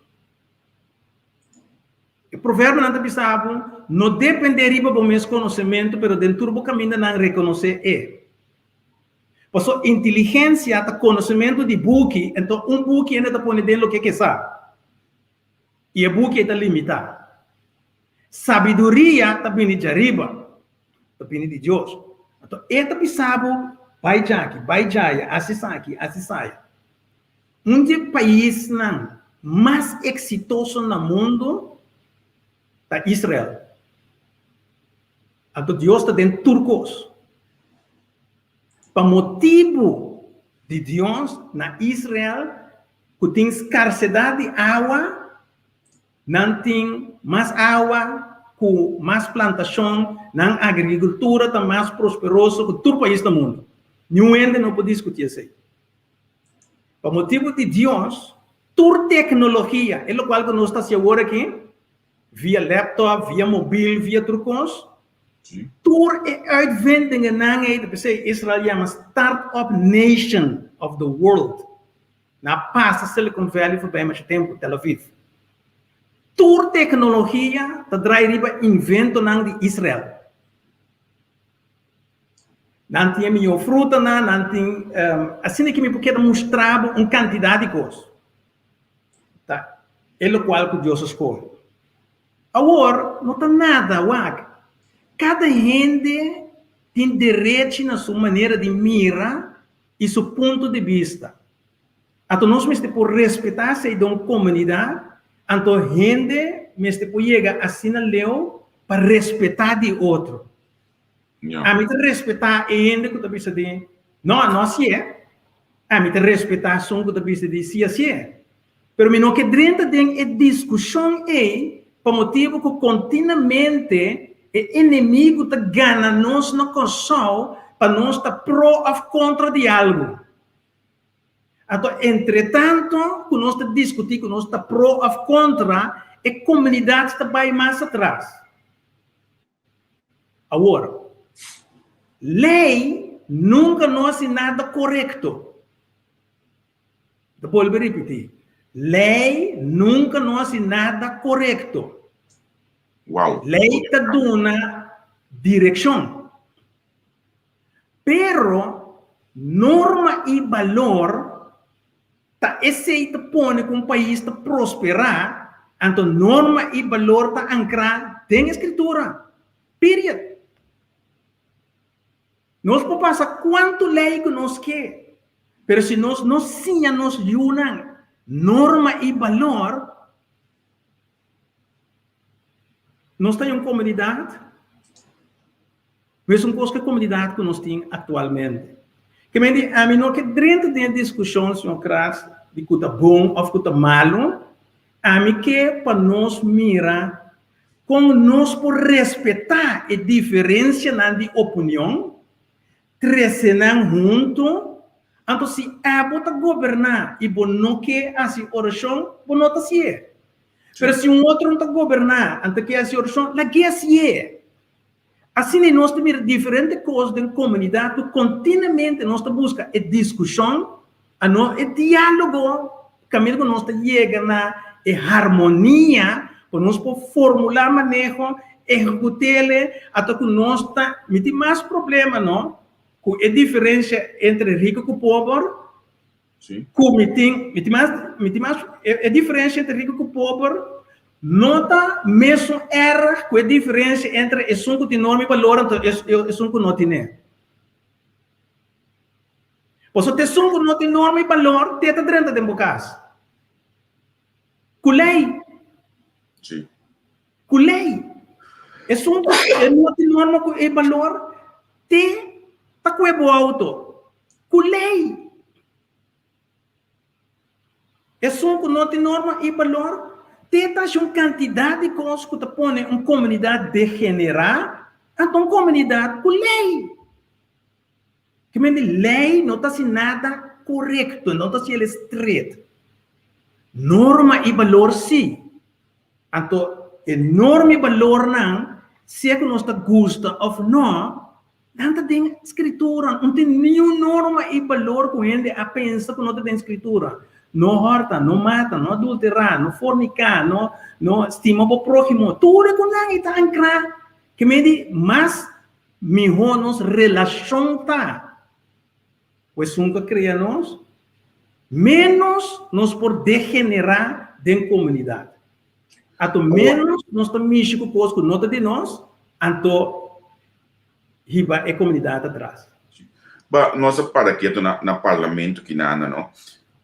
O provérbio não está não dependeria do meu conhecimento, mas dentro do caminho não reconhecer é. Por isso, inteligência é conhecimento de book, então book ainda está põe dentro do que sabe. E o book está limitado. Sabedoria está vindo de arriba, está vindo de Deus. Então, ele sabe, vai jaya, assim sai. Um país mais exitoso no mundo é Israel. Então, Deus está dentro de turcos. Por motivo de Deus, na Israel, que tem escassidade de água, não tem mais água, com mais plantação, na agricultura está mais prosperosa que todo país do mundo. Nenhum não pode discutir isso. Por motivo de Deus, toda tecnologia, é o qual nós estamos agora aqui, via laptop, via mobile, via trucos, toda uitvindingen na Israel é uma startup nation of the world. Na pasta Silicon Valley foi bem mais tempo, Tel Aviv. Toda tecnologia está draiva invento de Israel. Não tinha minha fruta, não tinha... assim que me porque mostrava uma quantidade de coisas. Tá? É o qual que Deus escolhe. Agora, não está nada, wag. Cada gente tem direito na sua maneira de mirar e seu ponto de vista. Então, nós temos que respeitar essa comunidade. Então, gente, mas depois chega assim na lei para respeitar de outro. A mim te respeitar é gente que está de não assim é. A mim te respeitar são que está de sim assim é. Pero me não que dentro de discussão é por motivo que continuamente o inimigo te gana nós na console para nós estar pro ou contra de algo. Então, entretanto, que nós discutimos, que nós está pro ou contra, a comunidade está bem mais atrás. Agora, lei nunca não é nada correto. Depois eu vou repetir. Lei nunca não é nada correto. Uau. Lei te dá uma direção. Pero, norma e valor tá aceita pone que um país está prosperar, então norma e valor tá ancrar tem escritura. Period. Nós podemos passar quanto lei que nós quer, mas se nós não nos unam norma e valor, nós temos uma comunidade, mas uma coisa que a comunidade que nós temos atualmente. Que me diz, a mim não que dentro da discussão, senhor Kras, de que está bom ou que está malo, a mim que para nós mirar como nós por respeitar a diferença de opinião, trazer junto, então se é para governar e para não que assim oração, para não se é. Mas se outro não está governar, então que assim oração, lá que se é. Assim, nós temos diferentes coisas da comunidade, continuamente nós buscamos a discussão, o diálogo, caminho que nós chegamos na harmonia, para nós formular manejo, executar, até que nós temos mais problema, não? Com a diferença entre rico e pobre, sim. A diferença entre rico e pobre, nota mesmo era com a diferença entre o som que norma e valor e o som que não tem. Pois o som que não tem norma e valor, tem dentro de bocas. Com lei. Sim. Com lei. O som que não tem norma e valor, tem tá com o auto. Com lei. O som que não tem norma e valor, tem uma quantidade de coisas que põe uma comunidade degenerada, então uma comunidade com lei. Que me diz, lei não está assim nada correto, não está assim estreito. Norma e valor sim. Então, norma e valor não, se é que nós gosta ou não, não tem escritura, não tem nenhuma norma e valor com ele a pensar que não tem escritura. Não horta, não mata, não adulterar, não fornicar, não estima o próximo. Tudo é com não está ancrado. Que me diz, mas melhor nos relação tá. Pois nunca criamos, menos nos por degenerar de comunidade. Ato menos nós estamos com coisas que não de nós, então riba a comunidade atrás. Nós para aqui na parlamento que não.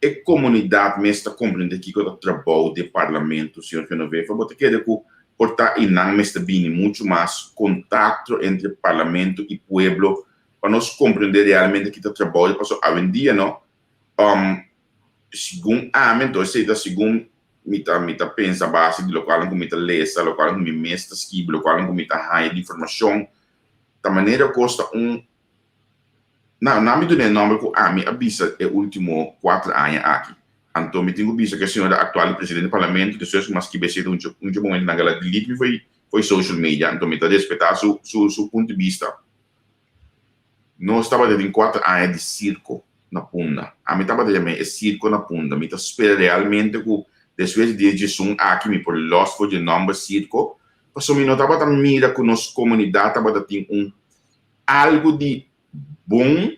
A comunidade mesmo está compreendendo que o trabalho do parlamento, senhor Genoveva, você quer que portar e não está bem muito mais contato entre parlamento e pueblo para nós compreender realmente que o trabalho passou a vendia, não? Segundo então seja segundo mita pensa base de local como mita lesa, local como mesta skib, local como mita high de informação, da maneira custa não me dê nome que a mim avisa é último 4 anos aqui. Então me tenho visto que a senhora atual presidente do parlamento, que seus mas que bem um momento na gala delete foi social media, então me está respeitar seu ponto de vista. Nós estava em 4 anos de circo na Punda. A mim estava de circo na Punda. Me espera realmente que depois de Jesus aqui me por lost for de nome circo. Passou me não estava tão mira que nossa comunidade estava tendo algo de bom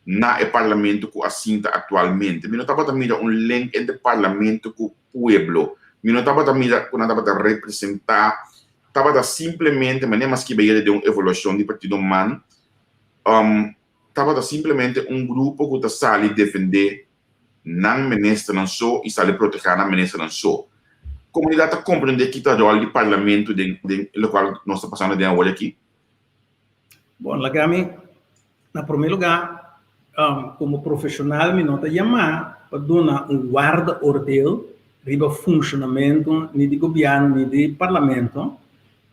na parlamento que assinta atualmente. Me não estava tão mira link entre parlamento com o pueblo. Me não estava tão mira que não estava representar. Estava simplesmente, mas nem mais que veio de uma evolução de partido humano. Estava simplesmente um grupo que está sali defender não ministra não só e sali proteger não ministra não só. A comunidade está compreendendo que está rol de parlamento de local nós está passando de agora aqui. Bom, Lagami, na primeiro lugar, como profissional, me nota chamar para dar guarda-ordem riba funcionamento nem de governo nem de parlamento,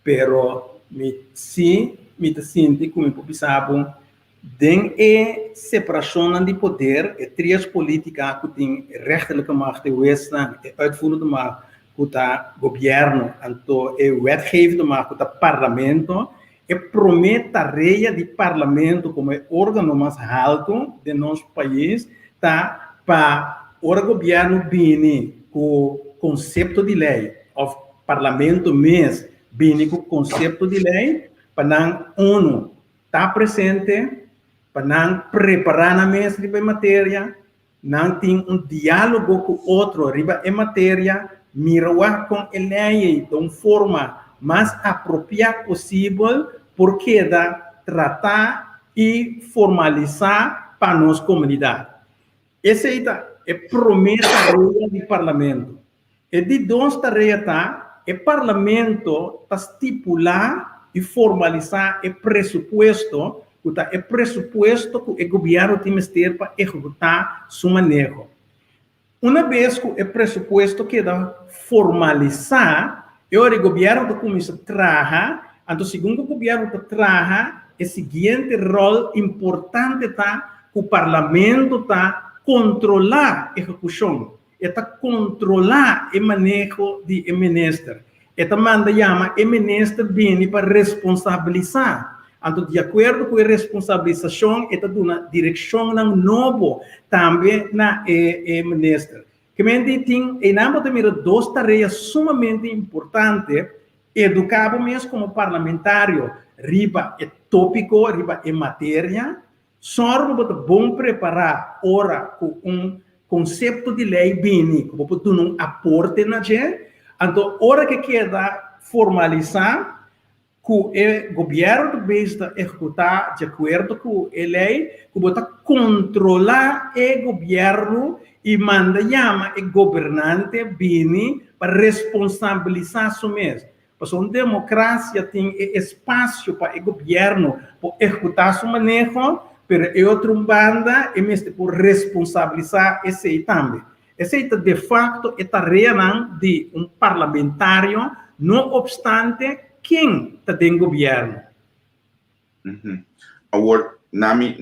pero me sinto como pensava den a separação de poder, a três políticas que tem rechterlijke macht, de wetstand, a uitvoerende macht, que está governo, então a wetgevende macht, que está parlamento, e promete tarefa de parlamento como órgão mais alto de nosso país, tá para o governo vir com o conceito de lei, o parlamento mesmo vir com o conceito de lei, para a ONU estar presente, para preparar na mesa de matéria, não tem diálogo com o outro, riba em matéria, mirar com a lei de uma forma mais apropriada possível, porque dá tratar e formalizar para a nossa comunidade. Essa é a promessa do parlamento. E de duas tarefas, o parlamento está estipular e formalizar o pressuposto que o governo tem que ter para executar seu manejo. Uma vez que o pressuposto queda formalizar, o governo começa a trabalhar, então, segundo o governo trabalha, o seguinte rol importante está que o parlamento está controlar a execução, está controlar o manejo do ministro. Está manda chama o ministro bem para responsabilizar. Então, de acordo com a responsabilização, está dando uma direção nova também na ministro. Que tem, em âmbito de duas tarefas sumamente importantes, educar mesmo como parlamentário, riba é tópico, riba é matéria, só para bom preparar ora com conceito de lei bem, como para um aporte na gente, então, hora que queda formalizar, que o governo está executar de acordo com a lei, que bota controlar o governo e manda chama o governante bem para responsabilizar o mesmo. Porque uma democracia tem espaço para o governo para executar seu manejo, mas a outra banda é mesmo por responsabilizar esse também. Essa é, de facto, a tarefa de um parlamentário, não obstante quem está dentro do governo. Agora, nami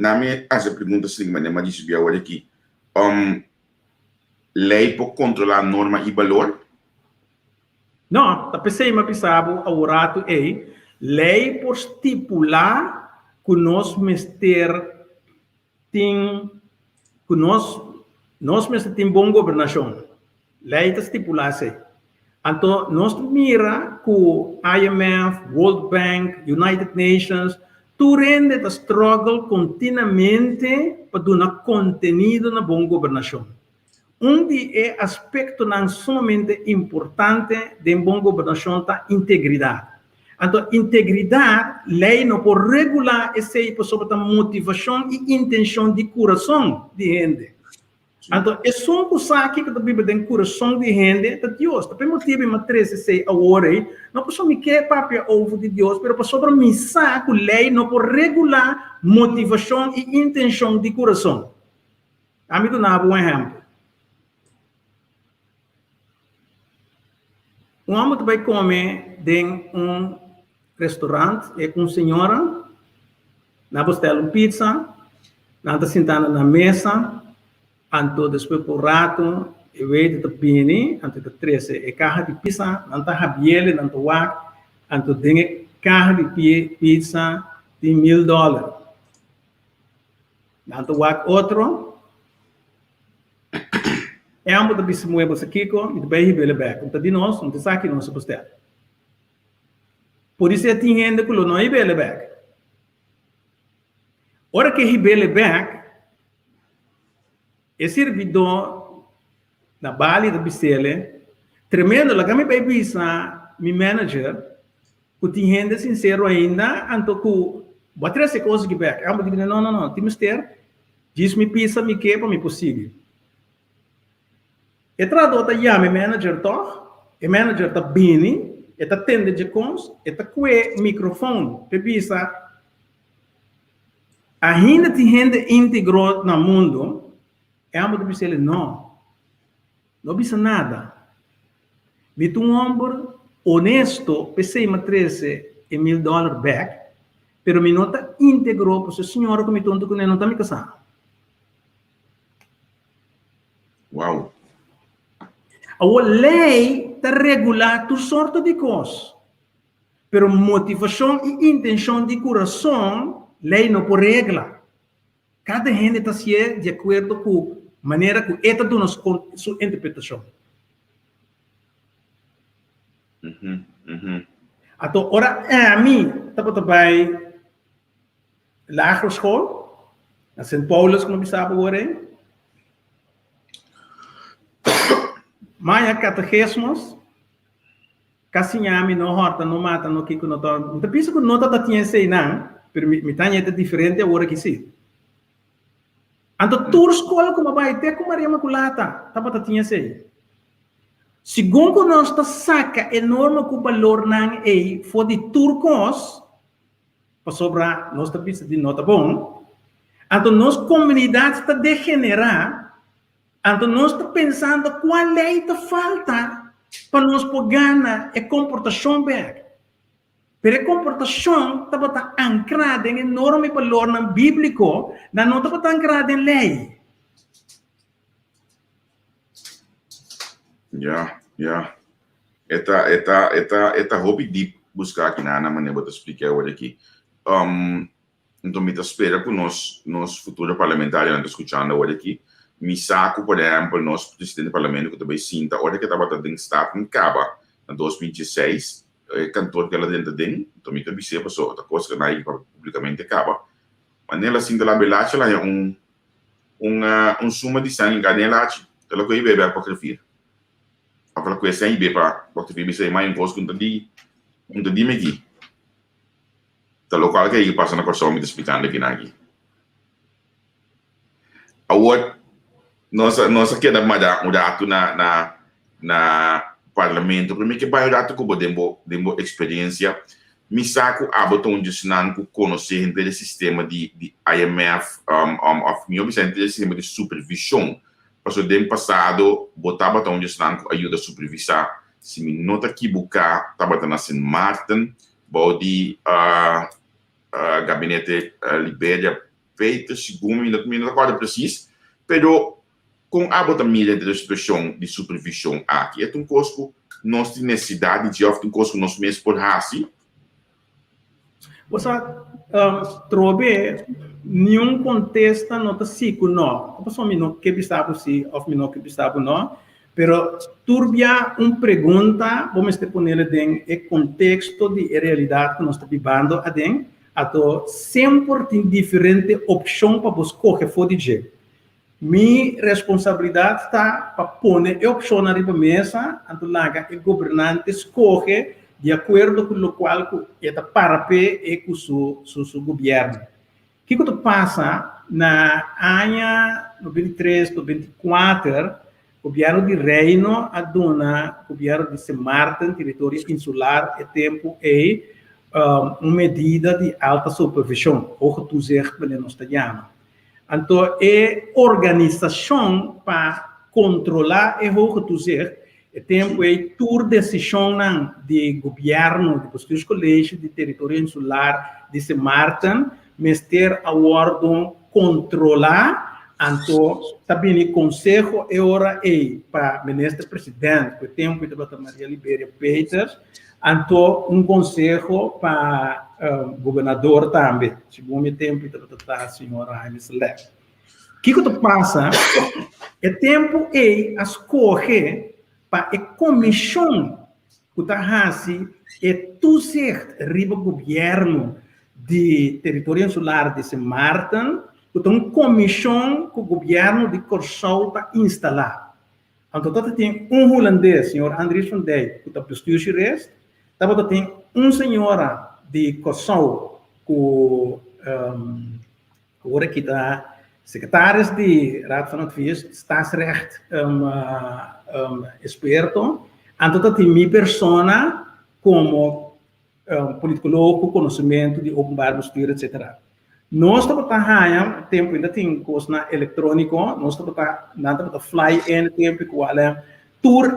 essa pergunta assim, mas disse bem agora aqui, lei para controlar norma e valor? Não, tá pensei mas pensava o rato é lei por estipular que nós mister tem que nós mister tem boa governação. Lei está estipular assim. Então, nós mira que o IMF, World Bank, United Nations, tu rende a struggle continuamente para dar contenido na boa governação. De aspecto sumamente importante de boa governação é a integridade. Então, integridade, lei não pode regular esse sobre a motivação e intenção de coração de gente. Então, é só um coisa que a Bíblia tem coração de gente, de Deus. Também motivo em matriz esse agora, não posso me querer papel ovo de Deus, mas sobre a missa que lei não pode regular motivação e intenção de coração. A mim, dá um exemplo. Um homem vai comer em restaurante e com senhora, na bostela pizza, na sentada na mesa, anto depois por rato, e veio de pini, anto de 13, e carro de pizza, anto rabiele, anto wak, anto tem carro de pizza de $1,000. Anto wak outro, é ambos da bismueva sa kiko, e também ribele back. Então, de nós, não te saque não se postel. Por isso, tem gente que não ribele back. Ora que ribele back, esse servidor na Bali da Bicele, tremendo, lá que me vai bisa, meu manager, que tem gente sincero ainda, anto que, bater essa coisa que back. Ambos dizem, não, temos que ter, diz-me pisa, me quepa, me possível. E tradota já meu manager toch, o manager tá bem, e tá tendo de cons, e tá com o microfone, pebisa. Ainda tem gente integrou no mundo, é amo de dizer não bisa nada. Me um homem honesto, pensei me $13,000 back, pero me nota integrou, porque o senhor que me tonto que não tá me casando. Uau! A lei está regular toda sorte de coisas. Pero motivação e intenção de coração, lei não pode regular. Cada gente está de acordo com a maneira que esta dá sua interpretação. Então, ora, a mim, estava bei lagere school, na Sint Paulus, como eu estava agora, Maya catecismos, casinhami no horta, no mata, no kiko, no torno. Então, penso que não está tinha sei não, pero me tanya é diferente agora que sim. Então, tour escola como vai até como Maria Imaculata, tá para tinha sei. Segundo nós está saca enorme que o valor não é for de turcos, para sobrar nós está pensando de nota bom. Então, nossa comunidade está degenerar. Então, nós está pensando qual é a falta para nós poder a comportação bem. Pero a comportação está ancrada em enorme valor no bíblico, não está ancrada em lei. Ja. Eta hobby deep buscar aqui na maneira de explicar hoje aqui. Então, me espera que nós futuro parlamentar não escutando hoje aqui. Me saco, por exemplo, nosso presidente do parlamento que também sinta, hora que estava dentro do estado em Caba, em 2016, cantor que ela dentro dele, então me cabeceia passou outra coisa que não publicamente Caba. Mas nela sinta lá belacha lá é suma de sangue nela, ela que bebe a qualquer filho. Aquela coisa sem bebe para qualquer filho, me sei mais imposto que um de me aqui. Então, local que aí passa na corção me explicando aqui aqui. Agora nossa queda mudar na parlamento, primeiro que vai mudar com dembo experiência, me saco a botar de conhecer o sistema de IMF, of meu Vicente, o sistema de supervisão. Passou o tempo passado, botava tão de ajuda a supervisar, se me nota que buscar, estava na St. Martin, body gabinete Libéria feito, segundo me não recordo preciso, pero com a bota milha de expressão de supervisão aqui, é um costo nós temos necessidade de oferecer um costo nós mesmos por assim. Você trobe nenhum contexto não está sico não. Você não que bisabo se ou não que bisabo não. Pero turbia pergunta, vamos te poner em contexto de realidade que nós estamos vivendo adem, ato sempre tem diferente opção para você escolher for de minha responsabilidade está para pôr a opção na mesa, então lá o governante escolhe de acordo com o qual está para pé e com o seu governo. O que passa na ano 93, 94, o governo de Reino aduna o governo de St. Martin, território insular, e tempo uma medida de alta supervisão, ou que tu nós chamamos. Então, é organização para controlar o que tu e tempo tur decisão de governo, de os colégios de território insular de St. Martin, mester a ordem controlar. Então, também o conselho é hora para o ministro-presidente, que tem que Maria Libéria Peters, então conselho para o governador também, segundo o tempo que a senhora James Lev. O que passa? É tempo a escolher para a comissão que está assim, é tu ser riba governo de território insular de St. Martin, então, comissão que o governo de Corsol está instalado. Então, tem holandês, senhor Andries van Dijk, que está bestuursgerecht. Daarbij tem senhora de Corsol, que agora que está secretário de Raad van Advies, staatsrecht experto. Então, tem minha persona como politicólogo, conhecimento de openbaar bestuur, etc. Nós estamos a tempo ainda tem coisa eletrônico, nós estamos a fly-in tempo igual é tour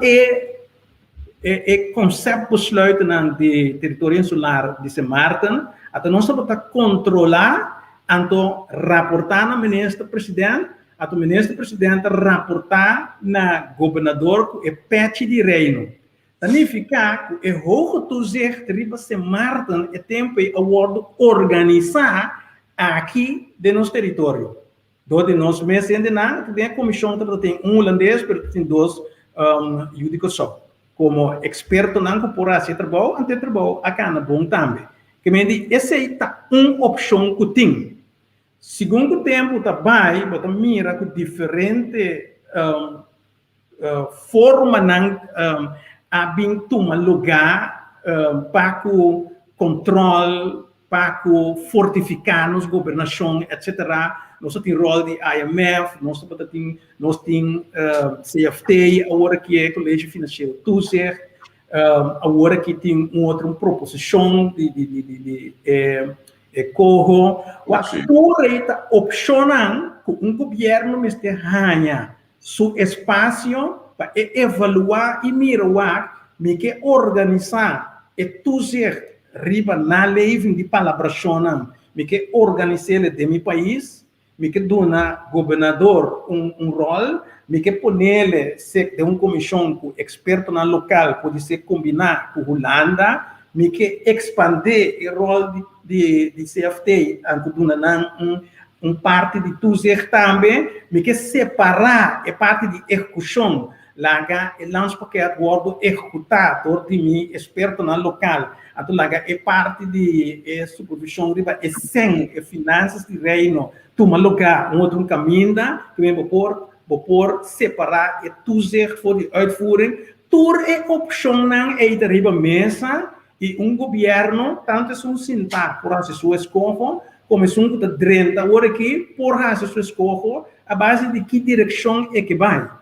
conceito besluiten de território insular de St. Martin, até nós estamos a controlar, então rapportar na ministro-presidente, até o ministro-presidente rapportar na governador que é pet de reino. Significa que é hoog toezicht riba St. Martin é tempo a word organizar aqui de nosso território. Donde nós mesmos ainda tem a comissão, tem holandês, mas tem dois jurídicos só. Como experto não corporar esse trabalho, ante trabalho aqui na bom também. Que me diz, essa é uma opção que tem. Segundo tempo, também, você mira com diferentes forma não abing toma lugar para o controle, para o fortificar nos governação, etc. Nós temos rol de IMF, nós temos CFT, agora que é Colégio Financeiro Toezicht, agora que tem outra proposição de corro, o ator está opcionando que governo mestre ganha seu espaço para evaluar e mirar, que organizar e Toezicht riba na lei de palabração, que organizar de meu país, que dona governador rol, que ponele se de comissão com experto na local pode ser combinar com Holanda, que expandir o rol de CFT, anto dona parte de Toezicht também, que separar a parte de execução, laga e lança paquete guardo executado de mim experto na local, ato laga é parte de supervisão riba e sem finanças de reino, toma lugar outro caminho que vem por separar e Toezicht voor de uitvoering, tur é opção não é de riba mesa e governo tanto é sentar por fazer sua escolha como é de 30 horas aqui por fazer sua escolha a base de que direção é que vai.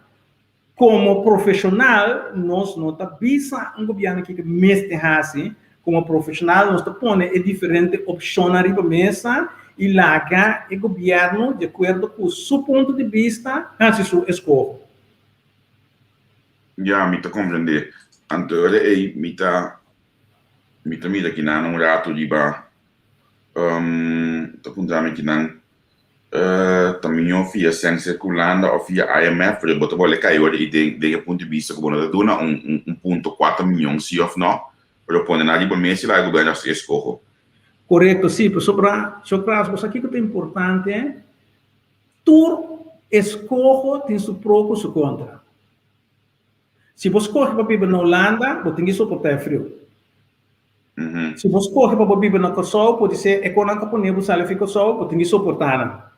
Como profissional, nós não está visa governo que mestre assim, como profissional nós está pondo diferente opção na riba mesa e lá o governo de acordo com o seu ponto de vista faz sua escolha. Ja, me compreender. Antore me que não rato de ba punjame que não também via sem circulando ou via IMF para botar bola caiu de ponto de vista como na dona 1.4 milhões se ou não para pôr na riba mesa lá o governo se escolhe. Correto, sim, mas sobre isso aqui que é importante é tu escolhe tem seu pró e seu contra. Se você escolhe para viver na Holanda, você tem que suportar frio. Se você escolhe para viver na Kosovo, pode ser econômico para o salário fica Kosovo, você tem que suportar.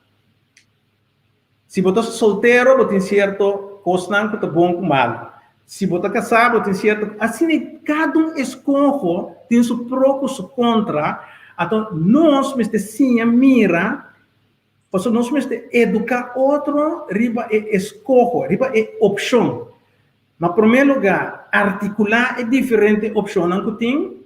Se você é solteiro, você tem certo custo que é bom com mal. Se você é casado, você tem certo. Assim, cada escolhe tem seu pró e seu contra. Então, nós, sim, mira, porque nós, educar outro, riba é escolha, riba é opção. Mas, em primeiro lugar, articular é diferente opção que tem.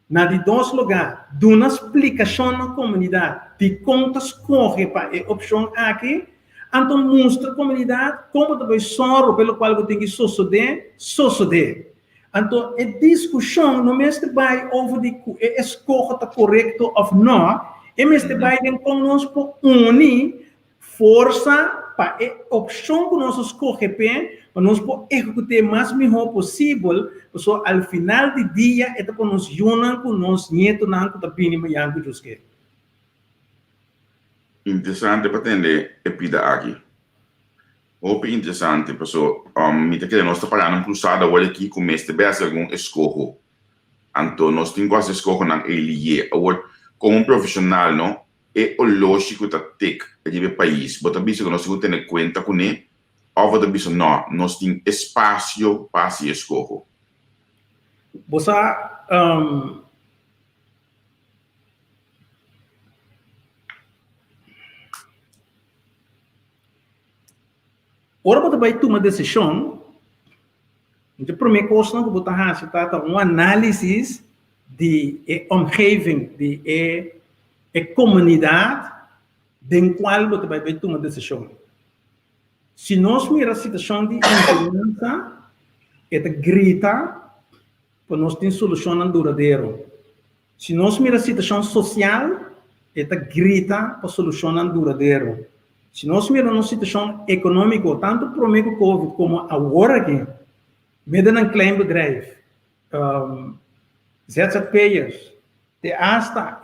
Na de dois lugares, dar uma explicação na comunidade de como escolhe para a opção aqui. Então, mostra a comunidade como também soro pelo qual você tem que suceder. Então, a discussão não é vai over de a escolha está correta ou não, é mesmo vai como nós unir força para a opção que nós escolhemos, para nós executar o mais melhor possível, porque ao final do dia, é para nós unir com nós netos, não com a pena mais que nós queremos. Interessante para entender a pida aqui. Muito interessante, porque nós estamos falando cruzada agora aqui com este bem algum escolho. Então, nós temos quase escolho na elie. Agora, como profissional, não é o lógico que tem que país. Mas também se nós temos que ter conta com ele, ou também não, nós temos espaço para esse escolho. Você ora você vai tomar uma decisão, a primeira coisa que você faz é análise de omgeving, de comunidade em qual você vai tomar uma decisão. Se nós miramos a situação de insegurança, é grita, para nós ter solução duradoura. Se nós miramos a situação social, é grita para solução duradoura. Se nós miramos a situação econômica, tanto para o Covid como agora aqui, mesmo em klein bedrijf, ZZP'ers, de hasta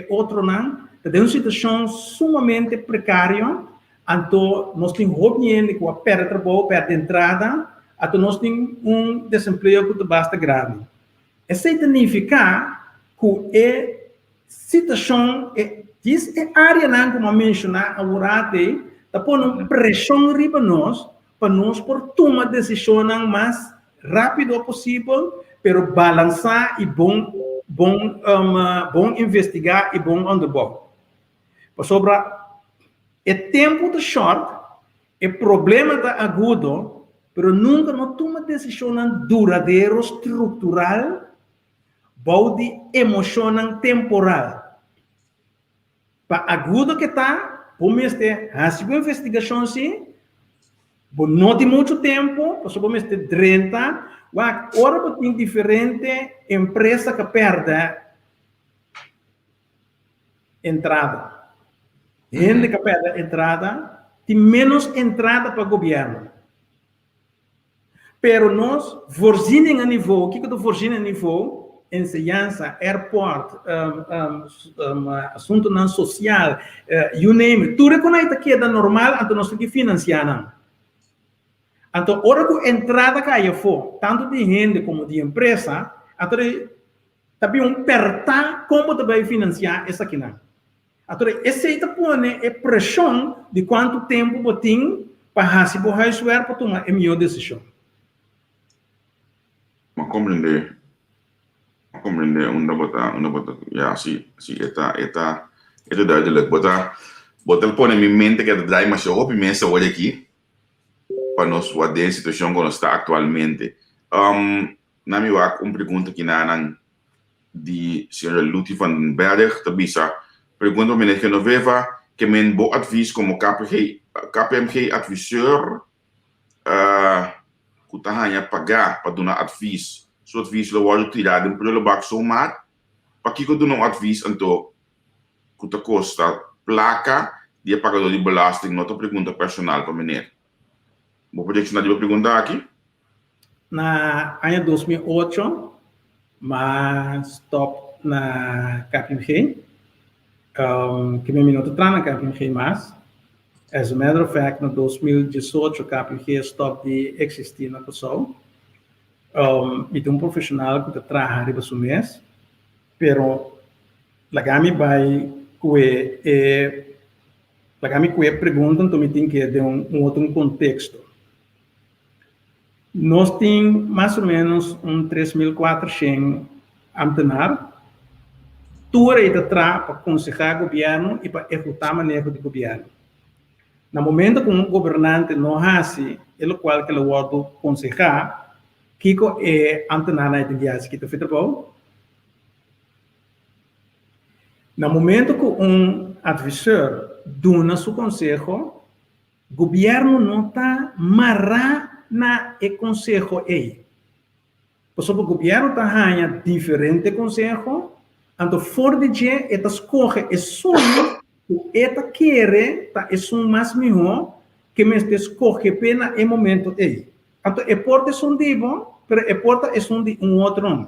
outro não, tem uma situação sumamente precária, então nós temos dinheiro que perde trabalho, perde entrada, então nós temos desemprego que basta grave. Isso significa que a situação diz é área não como mencionar agora está pondo pressão riba nós para nós por tomar decisão mais rápido possível, pero balançar e bom investigar e bom underbouw. Para sobra, é tempo de short, é problema de agudo, pero nunca não toma decisão duradoura, estrutural, bode emocional temporal. Para agudo que está, vamos ter uma investigação sim, não de muito tempo, para vamos ter 30, agora tem diferente empresa que perde entrada. Gente que perde entrada, tem menos entrada para o governo. Pero nós, forzinho a nível, o que é forzinho a nível? Enseñança, airport, assunto não social, you name it. Tudo que é normal, então nós temos que financiar. Então, hora que a entrada cai for, tanto de gente como de empresa, então também pertar como vai financiar essa aqui. Então, esse põe a pressão de quanto tempo você tem para se para tomar a melhor decisão. Ma compreender una bota ja sí eta duidelijk bota pone in mente que dai mas eu penso hoje aqui para nós what the situação como está atualmente na mi wa pergunta que na di senhora Luti van den Berg te bisa pergunta me que não veva que men bo advies como KPMG adviseur kutahanya pagar para dar advies. So advies lo wordt tirado em prullenbak zomaar. Para que eu dou um advies então kuta costa placa de pagador de belasting, nota pergunta personal para meneer. Vou poder que você perguntar aqui? Na ano 2008, mas stop na KPMG, que me minuto entrar na KPMG mais. As a matter of fact, no 2018, a KPMG stop de existir na pessoa. E tem profissional que trabalha riba su mês, pero lagami vai que pergunta, então me tem que dar outro contexto. Nós temos mais ou menos 3.400 ambtenares, tudo aí para aconselhar o governo e para executar a maneira do governo. No momento que um governante não faz ele qual que ele pode aconselhar, que é ambtenaar na identidade que está bom. No momento que um advisor dá seu conselho, o governo não está amarrado na conselho aí. Por isso, o governo está ganhando diferente conselho, então, fora de dia, ele escolhe o sonho que ele quer, é o mais melhor, que me escolhe pena em momento aí. Então, a porta é um tipo, mas a porta é um outro.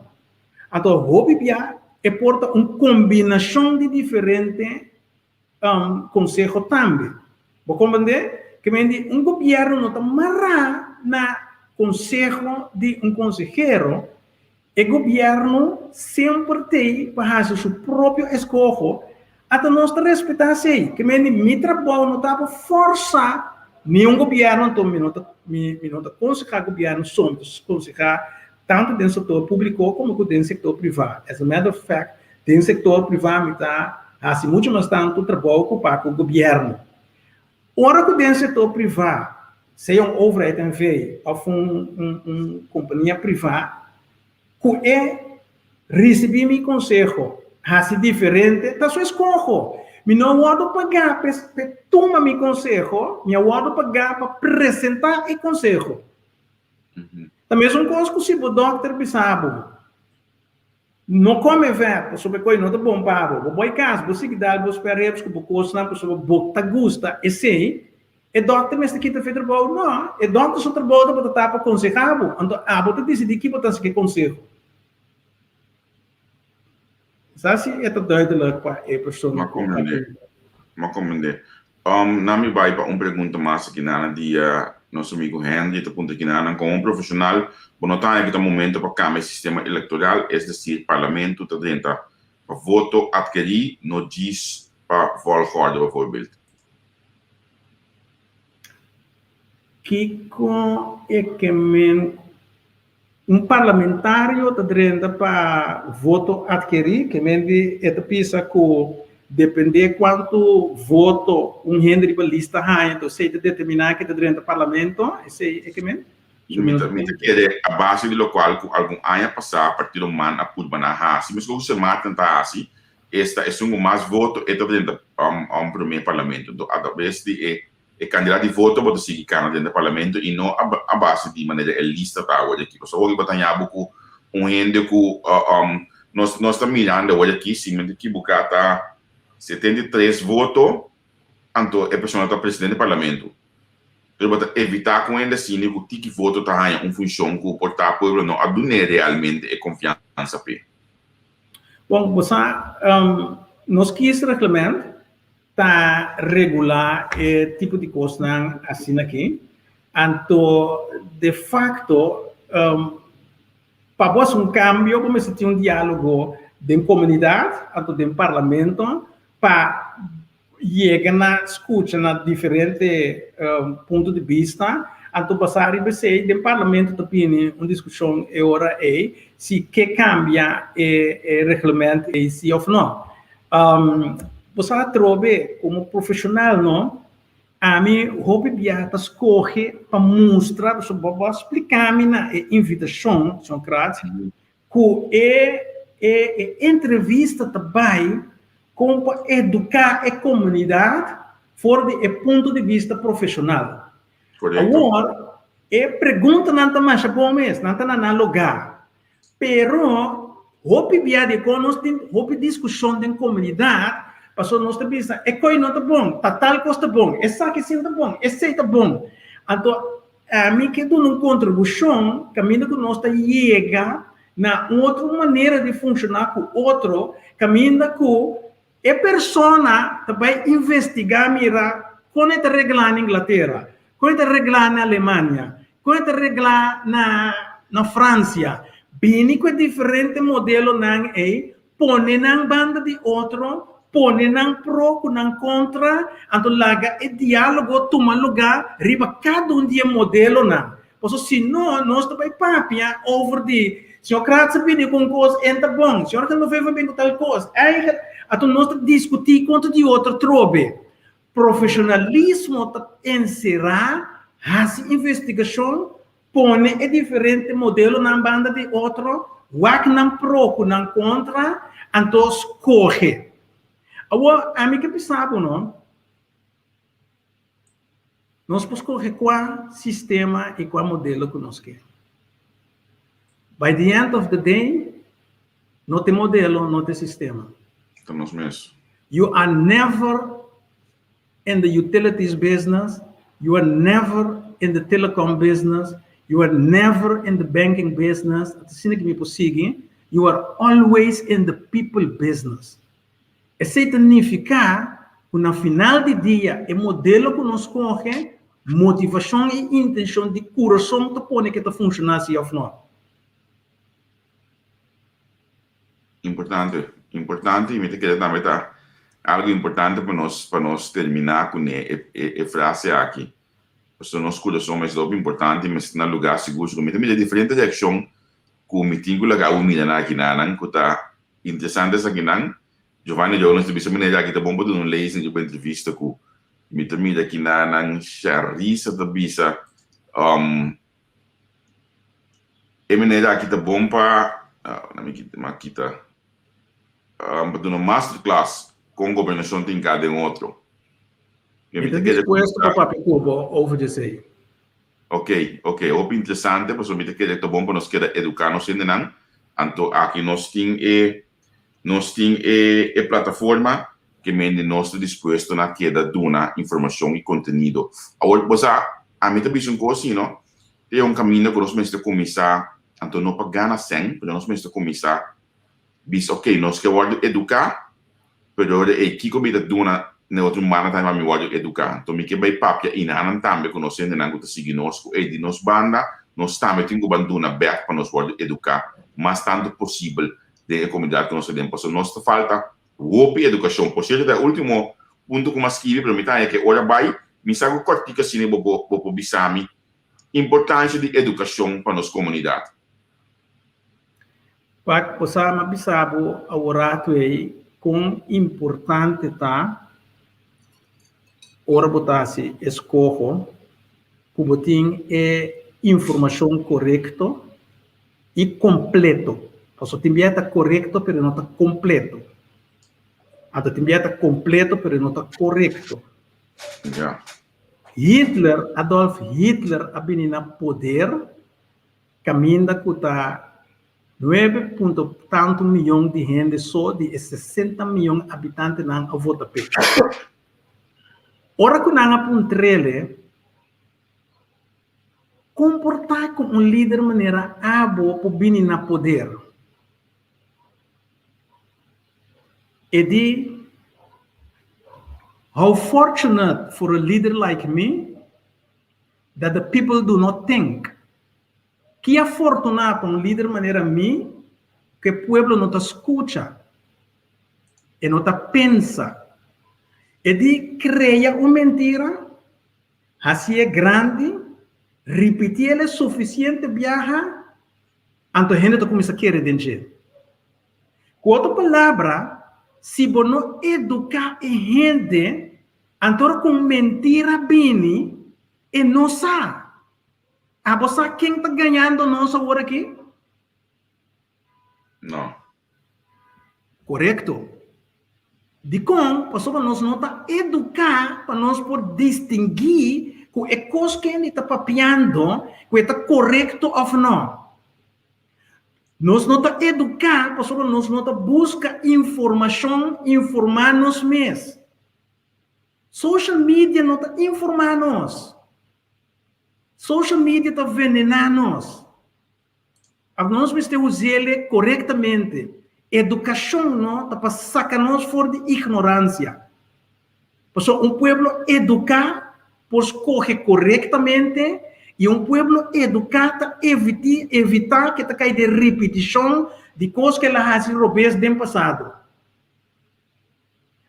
Então, o bibia é porta uma combinação de diferentes conselhos também. Vou compreender que um governo não está amarrado na conselho de um consejero. O governo sempre tem para fazer seu próprio escolho. Até nós respeitamos isso. Que meu trabalho não estava forçado. Nenhum governo, então, não aconselhar o governo, somos aconselhar tanto dentro do setor público como dentro do setor privado. As a matter of fact, dentro do setor privado, está assim, muito mais tanto trabalho com o governo. Ora que dentro do setor privado, seja overheid NV ou uma companhia privada, que receber meu conselho, assim diferente, da sua escolha. Eu não vou pagar para tomar meu conselho, eu vou pagar para apresentar o conselho. A mesma coisa que se o doutor pensava, não come verbo, sobre coisa não é bom para o bom caso, você que dá os perrebos que o custo não sobre bota gusta e sei, e doutor mas aqui tá feito trabalho não, e doutor só trabalho para estar para aconselhar, então a bota decidir que botar que conselho. Sabe é duidelijk para a pessoa. Ma compreender. Na mi vai para pergunta mais aqui na dia nosso amigo Henry, te apunta aqui na como profissional, não está em momento para cambiar o sistema eleitoral, é decir, parlamento te tenta para voto adquirir, não diz para volgorde bijvoorbeeld. Kiko é que um parlamentário está dentro para voto adquirir, que mente é pensa que depender quanto voto rende para lista há, então se determinar que está dentro do parlamento, esse é que mente. Me quer a base do qual algum ano passar a partir do man a put bana hasi, mas você mata tá assim, esta é um mais voto é dentro primeiro parlamento, do a vez de candidato de voto pode seguir dentro do parlamento e não a base de maneira lista tá hoje aqui. Só hoje batalhar buco rende que nós estamos mirando hoje aqui, sim, mas que bucata 73 votos, então é pessoa tá presidente do parlamento. Para evitar com ainda assim o que voto está em função que o portar povo não adune realmente é confiança pe. Bom, você nós quis regulamento tá regular tipo de coisa assim aqui, então de facto para você cambio como se tinha diálogo de comunidade, então de parlamento para chega na escuta na diferente ponto de vista, então passar a ser do parlamento também uma discussão agora é se que cambia o regulamento é sim ou não. Você trobe como profissional não, a mim hobby biata escolhe para mostrar, para explicar-me na invitação, Socrates, que entrevista também como educar a comunidade fora do ponto de vista profissional. Correto. Agora, a pergunta não está mais bom mesmo, não está no lugar. Pero, houve viagem com nós, houve discussão da comunidade, passou nós te pensa, é coi não está bom, tá tal coisa está bom, essa aqui sim está bom, esse está bom. Então, a mim que dou uma contribuição, caminho que nós chega na outra maneira de funcionar com o outro, caminho que a pessoa também investigar, mira, como é reglar na Inglaterra, como é reglar na Alemanha, como é reglar na França, bem que diferente modelo não é, põe na banda de outro, põe na pro, na contra, então laga e diálogo toma lugar, riba cada dia modelo não. Porque senão, nós também papia over de, senhor Kratz bem com coisa, entra bom, senhor que não veio bem com tal coisa, então nós discutir quanto de outro trobe. Profissionalismo encerrar essa investigação, põe é diferente modelo na banda de outro, wak não pro, não contra, então escorre. Agora, a mim que pensava, não? Nós podemos escolher qual sistema e qual modelo que nós queremos. By the end of the day, não tem modelo, não tem sistema. Estamos mesmo. You are never in the utilities business. You are never in the telecom business. You are never in the banking business. You are always in the people business. Isso significa que no final do dia, o modelo que nós corremos, motivação e intenção de coração que funciona assim ou não. Importante, e me queria também dar algo importante para nós terminar com a frase aqui. Porque nós corações é muito importante, mas no lugar seguro, como tem diferente reação que o meeting lá o mina aqui na que tá interessante essa aqui na Giovanni Jones de maneira aqui tá bom para não ler em uma entrevista com me termina aqui na Charissa da bisa e maneira aqui tá bom para na aqui tá para uma masterclass com governação tem cada outro. Então, disposto para papel cubo, over de sei. Ok, é interessante, porque me queria tá bom para nós querer educar-nos em nan. Então, aqui nós temos a plataforma que nós estamos dispostos a quedar dar informação e conteúdo. Agora, você, a mim também é uma coisa assim, não? Tem caminho que nós vamos começar, então não para ganhar 100, mas nós vamos começar, ok, nós queremos educar, mas é que como está dando na outra mana também me pode educar. Então, me que vai papia e na também que nós ainda que seguir nós e de nós banda, nós também temos que banduna back para nós pode educar, mas tanto possível de comunidade que nós temos. Então, nós falta roupa educação. Por certo, o último ponto que eu escrevi para mim é que ora vai, me sabe cortica assim, bobo bisami, importância de educação para nossa comunidade. Pak posama bisabo awarato aí com importante tá ora botasi escojo como tem informação correta e completo. Posso te enviar correto, pero não está completo. Até te enviar completo, pero não está correto. Yeah. Adolf Hitler abini na poder, caminha com 9 ponto tanto milhão de gente só de 60 milhões de habitantes na vota pe. Ora que nanga puntrele comportar como líder maneira abo por bini na poder. E di how fortunate for a leader like me that the people do not think. Que afortunado um líder maneira mim que o pueblo não te escuta e não te pensa. E de cria uma mentira, assim é grande, repetir ela suficiente viaja, então a gente começa a querer dentro. Com outra palavra, se você não educar a gente, então com mentira bem e não sabe. A você quem está ganhando nosso agora aqui? Não. Correto. De como, para nós não está educar, para nós por distinguir que é coisa que ele está papiando, que está correto ou não. Nós não está educar, para nós não está busca informação, informar nós mesmos. Social media não está informar nós. Social media está envenenar nós. Nós precisamos usar ele corretamente. Educação não está para sacar nós fora de ignorância. Porque pueblo educar, por escolher corretamente, e pueblo educado evitar que está cair de repetição de coisas que ela faz robês do passado.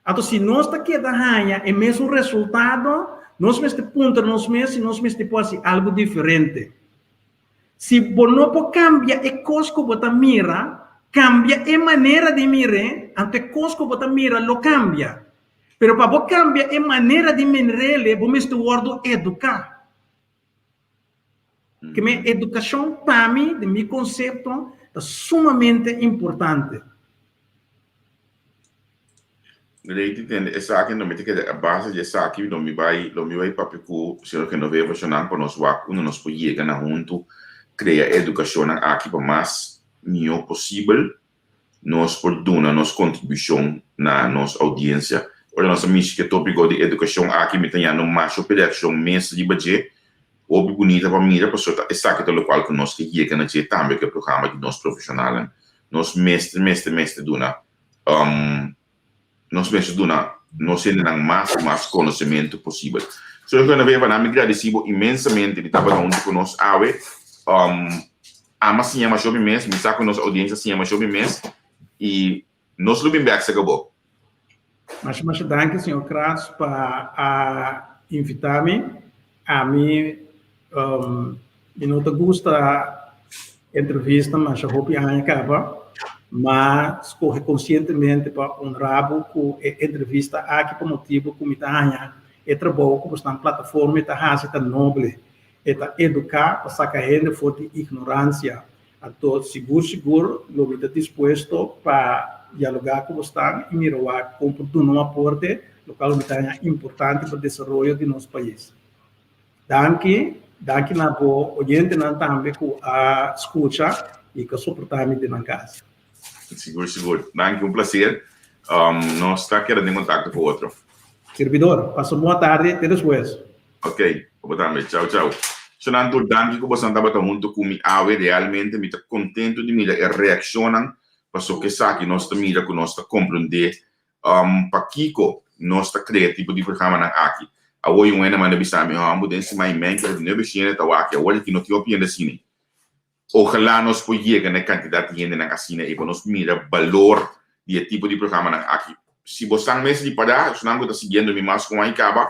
Então, se nós está aqui da rainha, é mesmo resultado, nós mesmo ponto nós mesmos, nós mesmo pode algo diferente. Se você não cambia a coisa que você mira, cambia a maneira de mirar, ante coisa que você mira, lo cambia. Pero para você cambiar a maneira de mirar, você mesmo educar. Que minha educação, para mim, de meu conceito, é sumamente importante. Great, entende? Essa aqui não me tem que a base dessa aqui não me vai para pico, se eu que não vejo funcionar para nós o nós pode chegar na junto, criar educação aqui para mais melhor possível, nós por dar nossa contribuição na nossa audiência. Olha nossa missão que tópico de educação aqui me tem no mais operação mês de budget. Obi bonita para mim, para essa aqui do local que nós que chega na gente também que é programa de nós profissional, nós mestre duna nós mestres nós temos mais conhecimento possível. So eu quero ver para me agradecido imensamente de estar onde com nós ave ama sim ama show mês me saco nossa audiência sim ama show mês e nós lubim back se acabou. Mas danke senhor Kratz para invitar-me a mim não te gusta entrevista mas eu hope a acaba. Mas escolhe conscientemente para honrar com a entrevista aqui por motivo que me está é trabalho como está na plataforma está raça nobre está educar para sacar gente fora de ignorância a todo seguro lo está disposto para dialogar como está e mirar como um aporte local que é importante para o desenvolvimento de nosso país. Danke na boa oyente na também com a escuta e com a suportamento na casa. Seguro. Danke, prazer. Nós está querendo em contato com o outro. Servidor, passo boa tarde, até depois. Ok, boa tarde, tchau. Sonando, danke que você estava junto comigo, realmente me está contente de me reaccionar, para que sabe nós também que nós está compreender, para Kiko, nós está criativo de programa aqui. A hoje um ano mais bisa me mudança mais mente de novo chinês tá aqui, agora que não te opina de cine. Ojalá nós podemos chegar na quantidade de gente na casina e para nós mirar valor de tipo de programa aqui. Se você está mesmo de parar, se não está seguindo me mais com a acaba,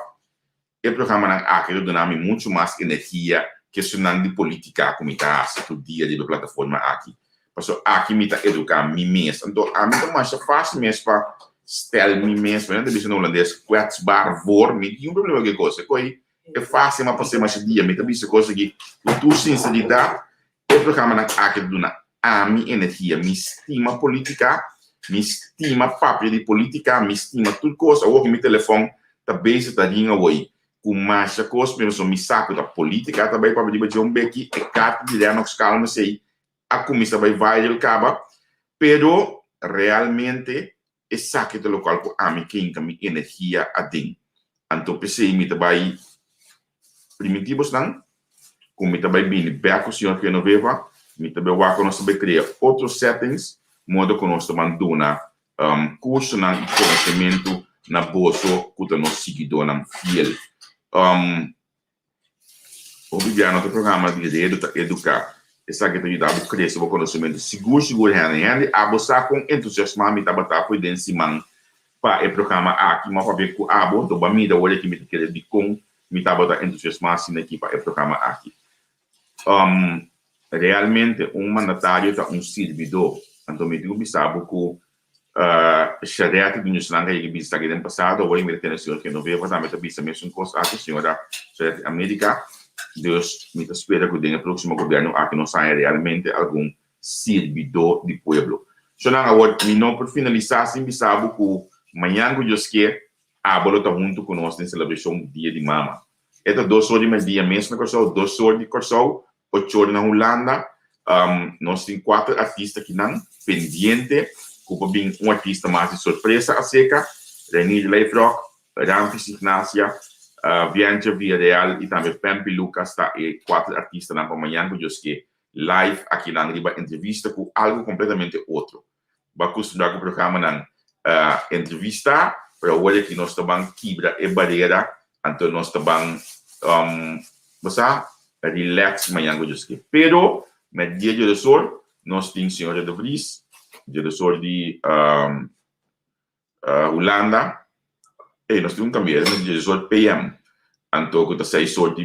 o programa aqui dá-me muito mais energia questão de política como está todo dia de plataforma aqui. Porque aqui me está educando mim mesmo. Então, a mim mais fácil mesmo para stel mim mesmo, né? Deve no holandês, kwetsbaar voor, me tem problema que coisa. É fácil, mas você mais dia, me também se coisa que tu sinceridade, o programa na aqui do na a minha energia, me estima política, me estima papel de política, me estima tudo coisa. Ou que meu telefone tá bem se tá ringa hoje. Com mais coisa, mesmo me saco da política, também para dizer um bequi, é carta de lá nos calma sei. A comissão vai ele acaba, pero realmente é saque do local com a minha quem minha energia a dentro. Então pensei me também primitivos não, como me também bem beco senhor que não veva, me também vai com nós também criar outros settings, modo que nós também dona curso na conhecimento na bolso que nós seguidor na fiel. Obrigado no programa de educar. Essa que te dá a crescer o conhecimento seguro realmente a você com entusiasmo me tá botar por dentro de man para o programa aqui mas para ver com abo do bami da olha que me querer de com me tá botar entusiasmo assim aqui para o programa aqui realmente mandatário tá servidor então me digo bisabo com Sharia de New Zealand que bisa que no passado ou me tem senhor que não veio para também bisa mesmo coisa aqui senhora Sharia América Deus me espera que o próximo governo aqui não saia realmente algum servidor do povo. So na agora, não por finalizar, sim, sabe que amanhã que Deus quer, a bola está junto conosco na celebração dia de mama. Esta 2 horas de dia mesmo na Corsol, 2 horas de Corsol, 8 horas na Holanda. Nós temos 4 artistas que não pendente, que bem artista mais de surpresa a seca, René Leifrock, Ramfis Ignacia, Bianca Villarreal e também Pampi Lucas, tá? E 4 artistas na manhã que eu que live aqui na riba entrevista com algo completamente outro. Vamos estudar o programa na entrevista para olhar que nós estamos quebra e barreira, então nós estamos relax manhã que eu que. Pero, no dia de sol, nós temos senhora de Vries, dia de sol de Holanda. E nós temos também no dia de sol PM. Então, que está 6 horas de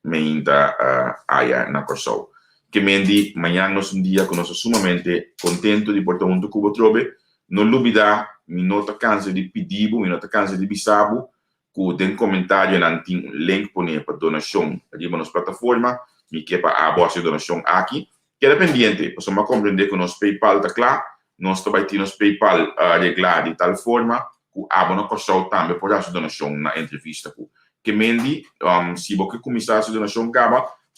main da área na Corsol. Que mendi, amanhã nós dia que nós sumamente contento de portar junto com o Trobe. Não duvida, me nota cansa de pedido, me nota cansa de bisabo, que tem comentário na tem link para donação ali na nossa plataforma, me quer para a boa donação aqui. Que é dependente, para você compreender que o nosso PayPal está claro, nós também temos PayPal reglado de tal forma que a na Corsol também pode fazer donação na entrevista. Que mendi, se você começar a fazer donação,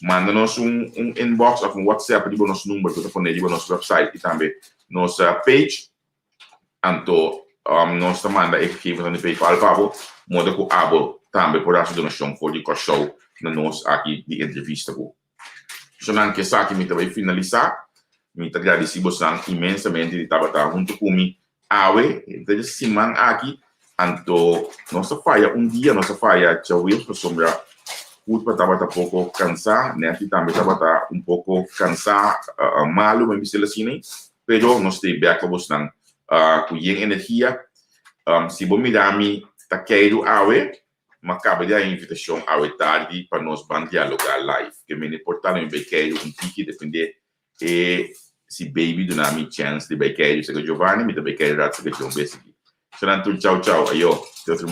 manda-nos inbox ou WhatsApp de nosso número, telefone de nosso website e também nossa page. Então, nós manda arquivos no PayPal para modo que abo também pode fazer donação for de Corsol na nossa aqui de entrevista. So, não que essa aqui me também finalizar, me agradeço imensamente de estar junto comigo. Então, semana aqui, então, nossa falha, dia, nossa falha, já viu, para sombra, o estava um pouco cansado, né, aqui também estava um pouco cansado, malo, mas me assim, pero nós temos bem com você, com energia, se você mirar-me, está querendo mas acaba de a invitação tarde para nós dialogar live, que é importante, eu quero tique, depender, e se baby do nome chance de quero, se Giovanni, me também quero dar se John Bessie. Tchau, tchau. Ayo, Deus te